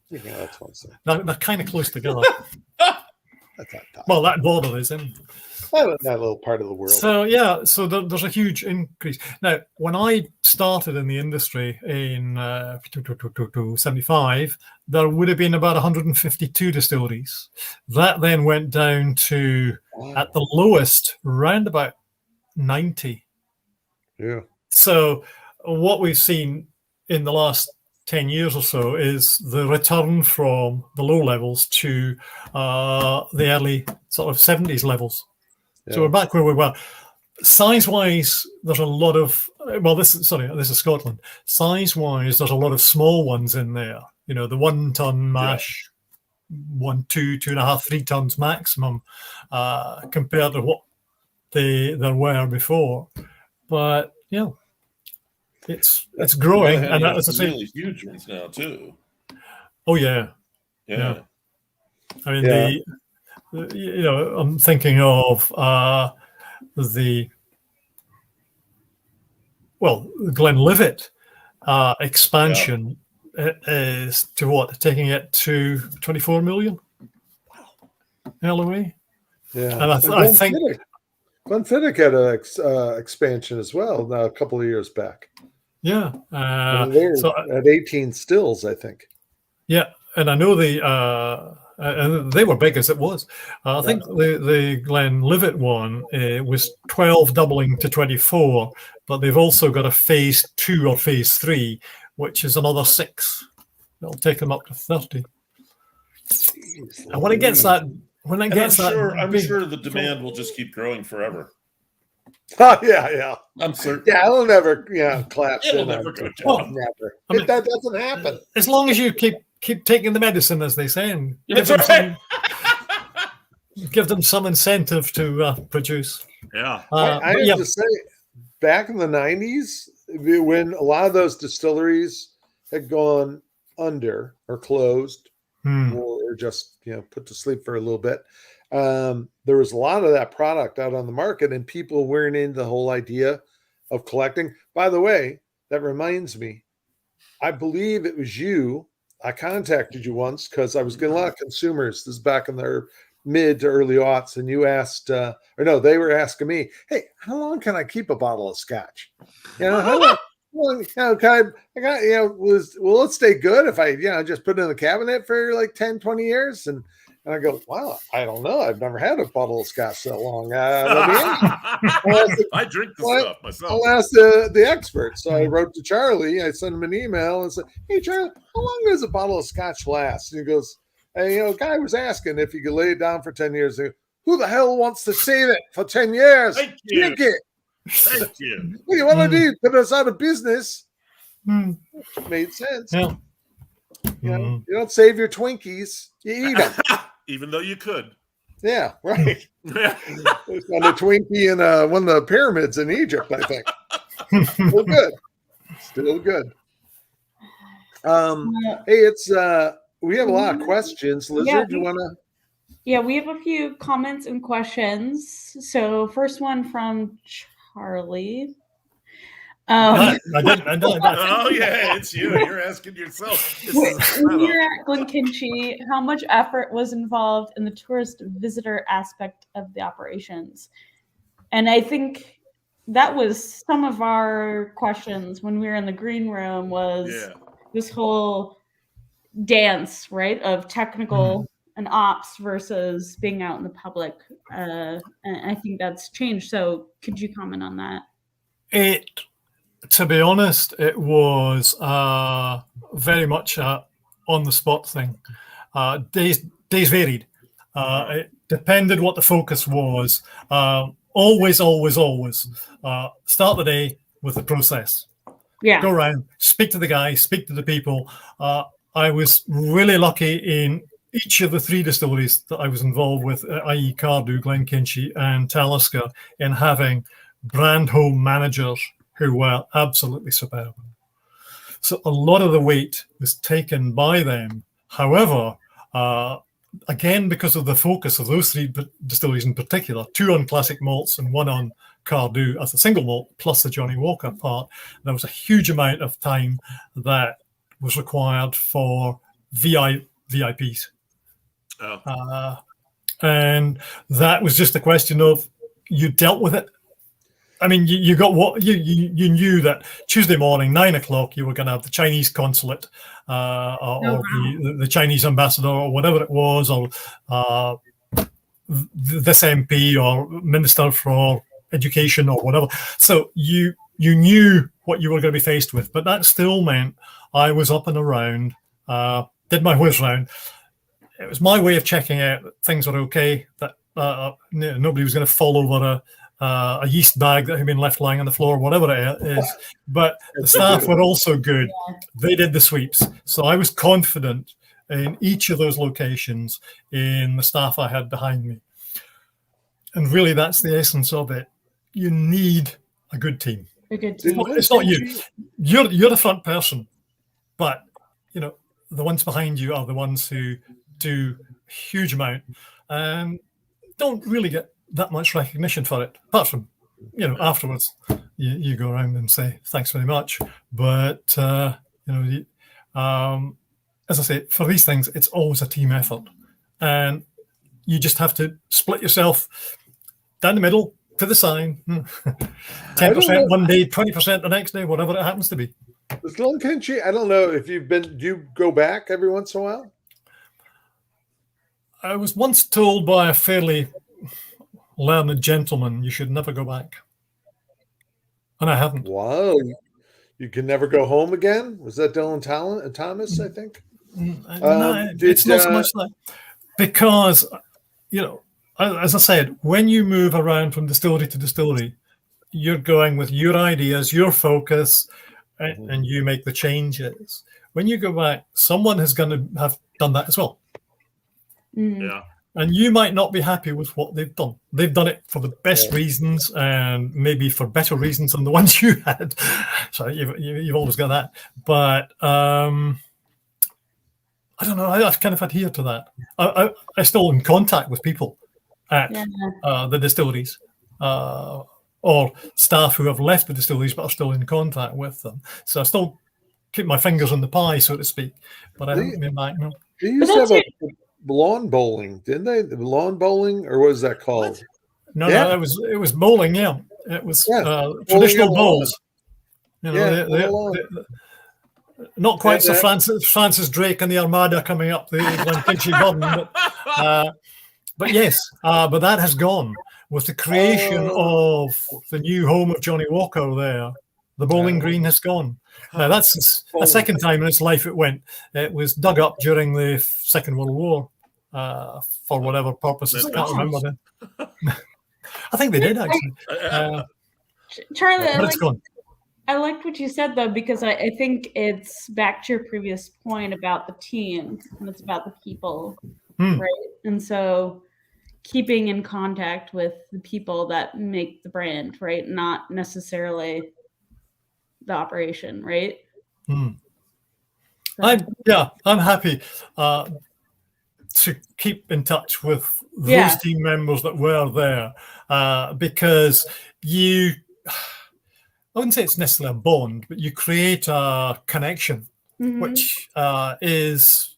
Yeah, that's what I'm saying. They're kind of close together. That's not tough. Well, that border is in that little part of the world. So yeah, so there's a huge increase. Now, when I started in the industry in 75, there would have been about 152 distilleries. That then went down to, at the lowest, round about 90. Yeah. So what we've seen in the last 10 years or so is the return from the low levels to the early sort of 70s levels. Yeah. So we're back where we were. Size-wise, there's a lot of, this is Scotland. Size-wise, there's a lot of small ones in there. You know, the 1 ton mash, 1, 2, 2.5, 3 tons maximum, compared to what there were before. But yeah, it's growing, and as I say, really huge ones now too. Oh yeah. I mean I'm thinking of the Glenlivet expansion is to what? Taking it to 24 million LOE. Yeah, and I think Glenfiddich had an expansion as well a couple of years back. Yeah, so at 18 stills, I think. Yeah, and I know and they were big as it was. I think the Glenlivet one was 12 doubling to 24, but they've also got a phase 2 or phase 3, which is another 6. It'll take them up to 30. Jeez, and when it gets that, I'm sure the demand will just keep growing forever. Oh yeah. I'm certain. Yeah, it'll never collapse. It'll never go down. Never. I mean, that doesn't happen. As long as you keep taking the medicine, as they say, and give them some incentive to produce. Yeah. I have to say, back in the 90s, when a lot of those distilleries had gone under or closed or just put to sleep for a little bit, there was a lot of that product out on the market, and people weren't into the whole idea of collecting. By the way, that reminds me, I believe it was you. I contacted you once because I was getting a lot of consumers. This is back in their mid to early aughts, and you asked, they were asking me, "Hey, how long can I keep a bottle of Scotch? How long? Will it stay good if I, just put it in the cabinet for like 10, 20 years?" And I go, "Wow, I don't know. I've never had a bottle of Scotch so long." I drink the stuff myself. I'll ask the expert. So I wrote to Charlie. I sent him an email and said, "Hey, Charlie, how long does a bottle of Scotch last?" And he goes, "Hey, a guy was asking if you could lay it down for 10 years. Go, who the hell wants to save it for 10 years? Thank you. Drink it. Thank you. What do you want to do? Put us out of business." Made sense. Yeah. You don't save your Twinkies. You eat them. Even though you could. Yeah, right. On a Twinkie in one of the pyramids in Egypt, I think. Still good. Still good. Hey, we have a lot of questions. Lizard, do you want to? Yeah, we have a few comments and questions. So first one from Charlie. I didn't. Oh yeah, it's you. You're asking yourself. When you're at Glencairn, how much effort was involved in the tourist visitor aspect of the operations? And I think that was some of our questions when we were in the green room. Was this whole dance, right, of technical an ops versus being out in the public. And I think that's changed. So could you comment on that? To be honest, it was very much on the spot thing. Days varied. It depended what the focus was. Always start the day with the process. Yeah. Go around, speak to the guys, speak to the people. I was really lucky in each of the 3 distilleries that I was involved with, i.e. Cardew, Glencairn and Talisker, in having brand home managers who were absolutely superb. So a lot of the weight was taken by them. However, again, because of the focus of those 3 distilleries in particular, 2 on classic malts and 1 on Cardew as a single malt, plus the Johnny Walker part, there was a huge amount of time that was required for VIPs. Oh. And that was just a question of, you dealt with it. I mean, you got what you knew that Tuesday morning, 9 o'clock, you were going to have the Chinese consulate or the Chinese ambassador or whatever it was, or this MP or Minister for Education or whatever. So you knew what you were going to be faced with, but that still meant I was up and around, did my whiz round. It was my way of checking out that things were okay, that nobody was going to fall over a yeast bag that had been left lying on the floor, whatever it is. But the staff were also good. They did the sweeps. So I was confident in each of those locations in the staff I had behind me. And really, that's the essence of it. You need a good team. A good team. It's not you. You're the front person, but the ones behind you are the ones who do a huge amount and don't really get that much recognition for it, apart from afterwards you go around and say thanks very much. But as I say, for these things it's always a team effort, and you just have to split yourself down the middle to the sign. 10% one day, 20% the next day, whatever it happens to be. Glencairn, I don't know if you've been. Do you go back every once in a while? I was once told by a fairly learned gentleman, you should never go back. And I haven't. Wow. You can never go home again? Was that Dylan Thomas, I think? No, it's not so much that. Because, as I said, when you move around from distillery to distillery, you're going with your ideas, your focus, and you make the changes. When you go back, someone is going to have done that as well. Yeah. And you might not be happy with what they've done. They've done it for the best reasons and maybe for better reasons than the ones you had. So you've always got that. But I don't know. I've kind of adhered to that. I'm still in contact with people at the distilleries or staff who have left the distilleries but are still in contact with them. So I still keep my fingers in the pie, so to speak. But I haven't been back, no. They used to have a lawn bowling, didn't they? The lawn bowling, or what was that called? No, it was bowling. Yeah, it was traditional bowls. Not quite so Francis Drake and the Armada coming up the Glencairn Garden, but yes, but that has gone with the creation of the new home of Johnny Walker. There, the bowling green has gone. Now that's a second time in its life it went. It was dug up during the Second World War for whatever purposes. I can't remember then. I think they did actually. Charlie, but it's gone. I liked what you said though, because I think it's back to your previous point about the team, and it's about the people, right? And so keeping in contact with the people that make the brand, right? Not necessarily the operation, right? I'm happy to keep in touch with those team members that were there because I wouldn't say it's necessarily a bond, but you create a connection which is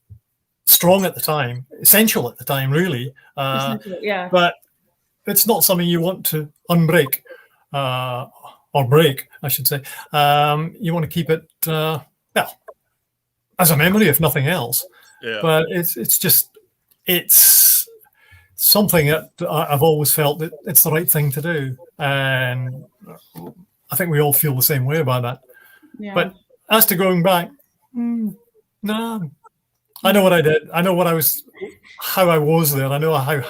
strong at the time, essential at the time, really. But it's not something you want to unbreak. Or break, I should say. You want to keep it, as a memory, if nothing else. Yeah. But it's just it's something that I've always felt that it's the right thing to do, and I think we all feel the same way about that. Yeah. But as to going back, no, I know what I did. I know how I was there. I know how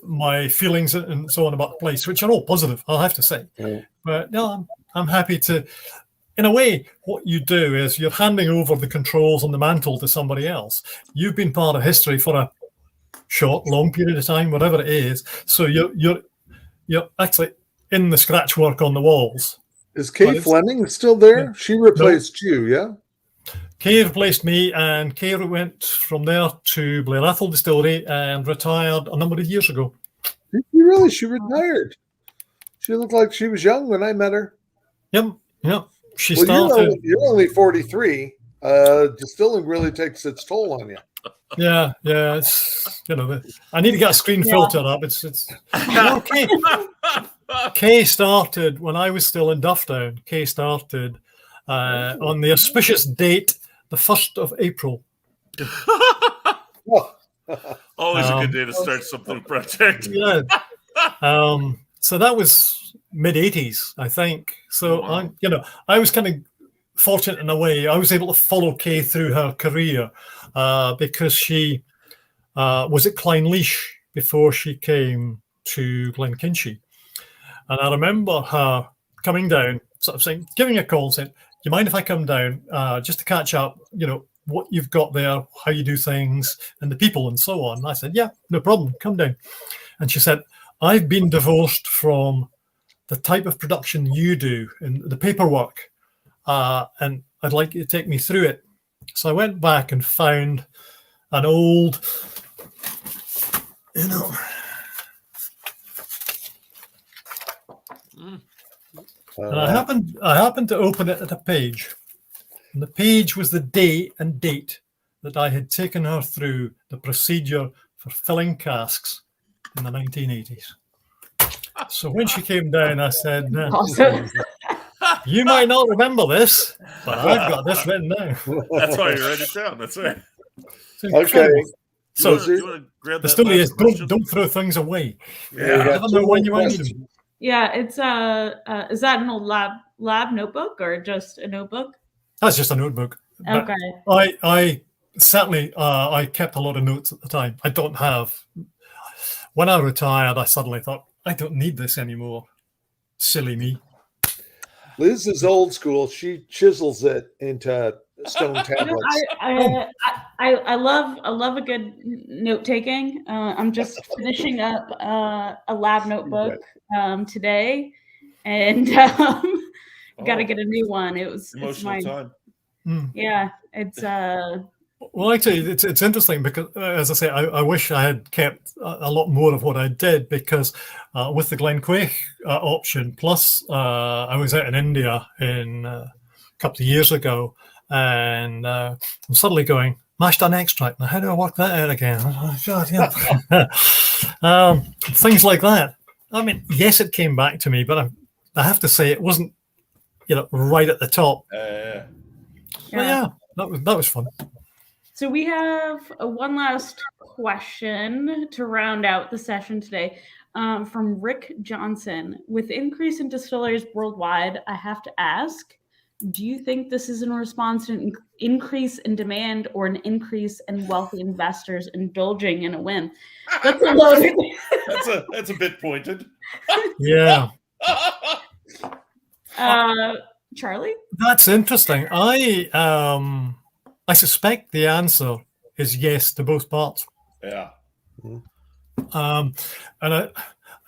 my feelings and so on about the place, which are all positive, I'll have to say. Right. But no, I'm happy to. In a way, what you do is you're handing over the controls on the mantle to somebody else. You've been part of history for a short, long period of time, whatever it is. So you're actually in the scratch work on the walls. Is Kay Fleming still there? Yeah. She replaced you, yeah? Kay replaced me, and Kay went from there to Blair Athol Distillery and retired a number of years ago. Did you really? She retired. She looked like she was young when I met her. Yep. She Well, started. you're only 43. Distilling really takes its toll on you. Yeah. It's I need to get a screen filter up. It's okay. Kay started when I was still in Dufftown. Kay started on the auspicious date, the 1st of April. Always a good day to start something project. Yeah. So that was mid-80s, I think. So Wow. I was kind of fortunate in a way. I was able to follow Kay through her career because she was at Clynelish before she came to Glencairn. And I remember her coming down, sort of saying, giving a call and saying, "Do you mind if I come down just to catch up, what you've got there, how you do things, and the people and so on?" And I said, "Yeah, no problem, come down." And she said, "I've been divorced from the type of production you do and the paperwork, and I'd like you to take me through it." So I went back and found an old, and I happened to open it at a page, and the page was the day and date that I had taken her through the procedure for filling casks in the 1980s. So when she came down, I said, Awesome. "You might not remember this, but I've got this written down." That's why you write it down. That's right. It's incredible. So You wanna grab the that story last is question? don't throw things away. We Yeah. got I don't know two when more you might need questions. them. Yeah, it's is that an old lab notebook or just a notebook? That's just a notebook. But Okay. I certainly I kept a lot of notes at the time. I don't have. When I retired, I suddenly thought, I don't need this anymore. Silly me. Liz is old school. She chisels it into stone tablets. I love a good note taking. I'm just finishing up a lab notebook today, and got to get a new one. It's Emotional time. Yeah, it's Well, actually, it's interesting because, as I say, I wish I had kept a lot more of what I did because with the Glencairn option, plus I was out in India a couple of years ago, and I'm suddenly going, mash done extract. Now, how do I work that out again? Oh, God, yeah. Things like that. I mean, yes, it came back to me, but I have to say it wasn't, right at the top. But yeah, that was fun. So we have one last question to round out the session today from Rick Johnson. With increase in distilleries worldwide, I have to ask, do you think this is in response to an increase in demand or an increase in wealthy investors indulging in a whim? That's a loaded. That's a bit pointed. Yeah. Charlie? That's interesting. I suspect the answer is yes to both parts. Yeah. And I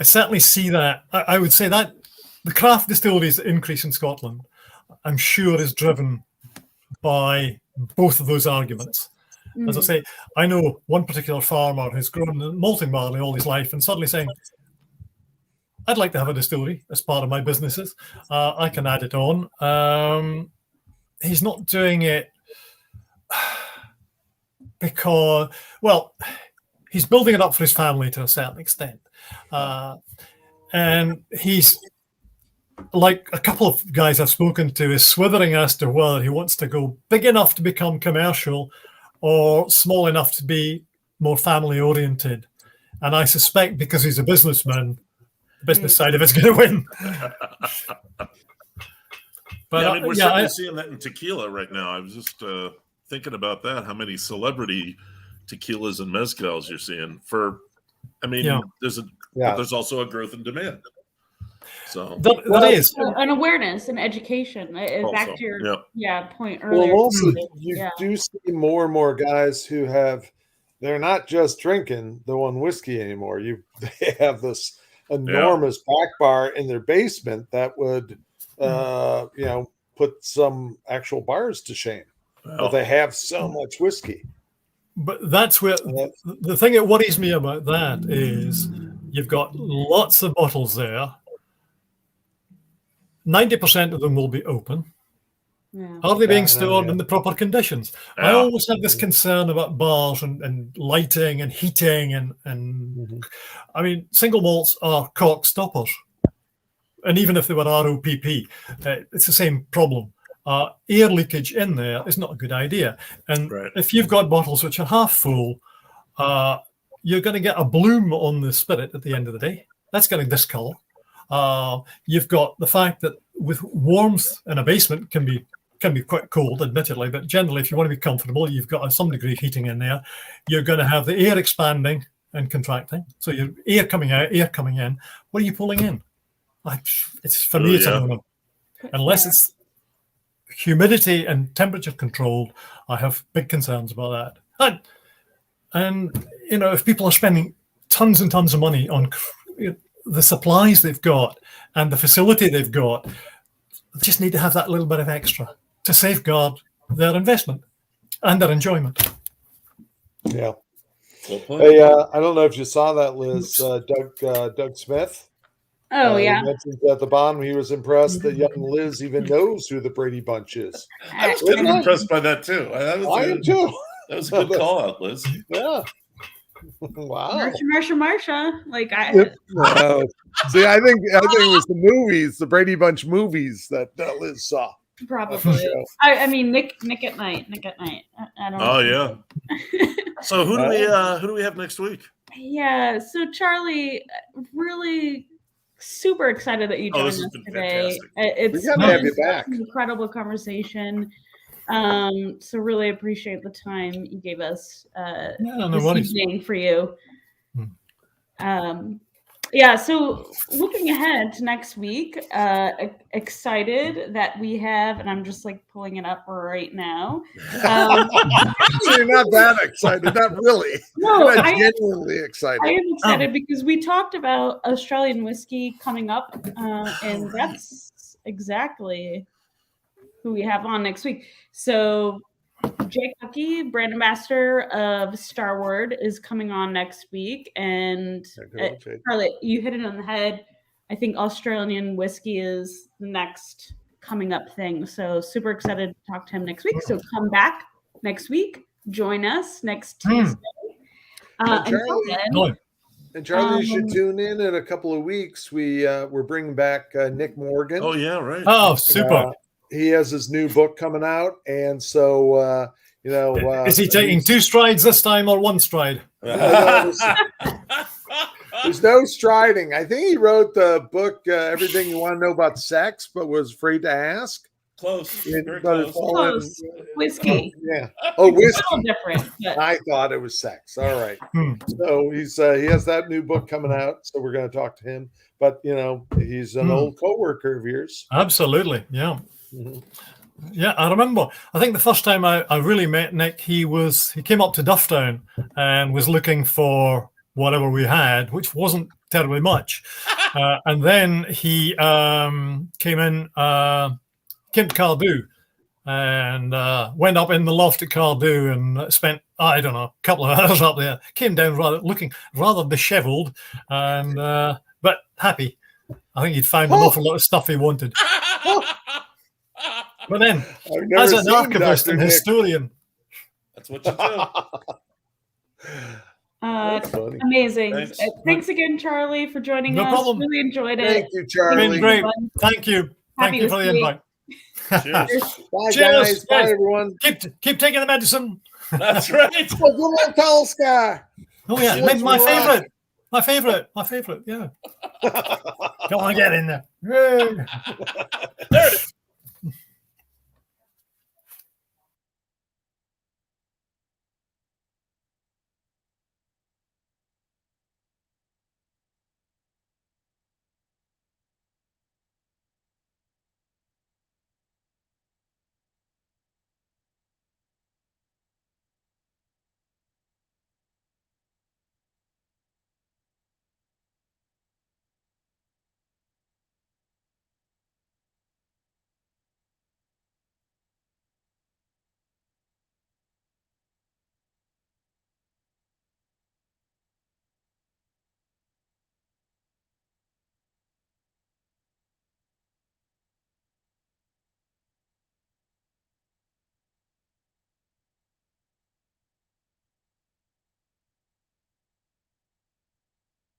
certainly see that. I would say that the craft distilleries increase in Scotland, I'm sure, is driven by both of those arguments. As I say, I know one particular farmer who's grown malting barley all his life and suddenly saying, I'd like to have a distillery as part of my businesses. I can add it on. He's not doing it because, well, he's building it up for his family to a certain extent. And he's, like a couple of guys I've spoken to, is swithering as to whether he wants to go big enough to become commercial or small enough to be more family oriented. And I suspect because he's a businessman, the business side of it's going to win. But I mean, we're certainly seeing that in tequila right now. I was just thinking about that, how many celebrity tequilas and mezcals you're seeing. There's also a growth in demand. So that is an awareness and education. Back to your point earlier. Well, also you do see more and more guys who they're not just drinking the one whiskey anymore. They have this enormous back bar in their basement that would put some actual bars to shame. But they have so much whiskey. But that's where the thing that worries me about that is you've got lots of bottles there. 90% of them will be open. Yeah. Are they being stored in the proper conditions? Yeah. I always have this concern about bars and lighting and heating and I mean, single malts are cork stoppers. And even if they were ROPP, it's the same problem. Air leakage in there is not a good idea. And if you've got bottles which are half full, you're going to get a bloom on the spirit at the end of the day. That's going to discolor. You've got the fact that with warmth in a basement can be quite cold, admittedly, but generally, if you want to be comfortable, you've got some degree of heating in there. You're going to have the air expanding and contracting. So your air coming out, air coming in. What are you pulling in? It's for me, it's a no-no. Unless it's humidity and temperature controlled, I have big concerns about that. And if people are spending tons and tons of money on the supplies they've got and the facility they've got, they just need to have that little bit of extra to safeguard their investment and their enjoyment. Yeah. Hey, I don't know if you saw that, Liz. Doug Smith. Oh, He mentioned at the bottom he was impressed that young Liz even knows who the Brady Bunch is. I was kind of impressed by that too. I am too. That was a good call out, Liz. Yeah. Wow. Marsha. See, I think it was the movies, the Brady Bunch movies that Liz saw. Probably. I mean, Nick at Night. I don't know. Oh yeah. So who do we have next week? Yeah. So Charlie, really super excited that you joined us today. It's been have you back. An incredible conversation. So really appreciate the time you gave us this evening for you. So looking ahead to next week, excited that we have, and I'm just pulling it up right now. So you're not that excited, not really. No, I'm genuinely excited. I am excited because we talked about Australian whiskey coming up, and that's exactly who we have on next week. So Jake Huckey, brand ambassador of Starward, is coming on next week. And Charlie, you hit it on the head. I think Australian whiskey is the next coming up thing. So super excited to talk to him next week. So come back next week. Join us next Tuesday. And Charlie, you should tune in a couple of weeks. We're bringing back Nick Morgan. Oh, yeah, right. Oh, super. He has his new book coming out, and so is he taking 2 strides this time or 1 stride? There's no striding. I think he wrote the book Everything You Want to Know About Sex, but was afraid to ask. Close. Close. Whiskey. Yeah. Oh, whiskey. A little different. But... I thought it was sex. All right. So he has that new book coming out, so we're going to talk to him. But he's an old coworker of yours. Absolutely. Yeah. Yeah, I remember. I think the first time I really met Nick, he came up to Dufftown and was looking for whatever we had, which wasn't terribly much. And then he came to Cardew and went up in the loft at Cardew and spent, I don't know, a couple of hours up there. Came down looking rather disheveled and but happy. I think he'd found an awful lot of stuff he wanted. But then, as an archivist and historian, that's what you do. Amazing. Thanks again, Charlie, for joining us. No problem. Really enjoyed it. Thank you, Charlie. Been great. Thank you. Thank you for the invite. Cheers. Bye, Cheers. guys. Bye, everyone. Keep taking the medicine. That's right. Well, good old Tolska. Oh yeah, Cheers, my rock. favorite. Yeah. Come on, get in there. Yay. There it is.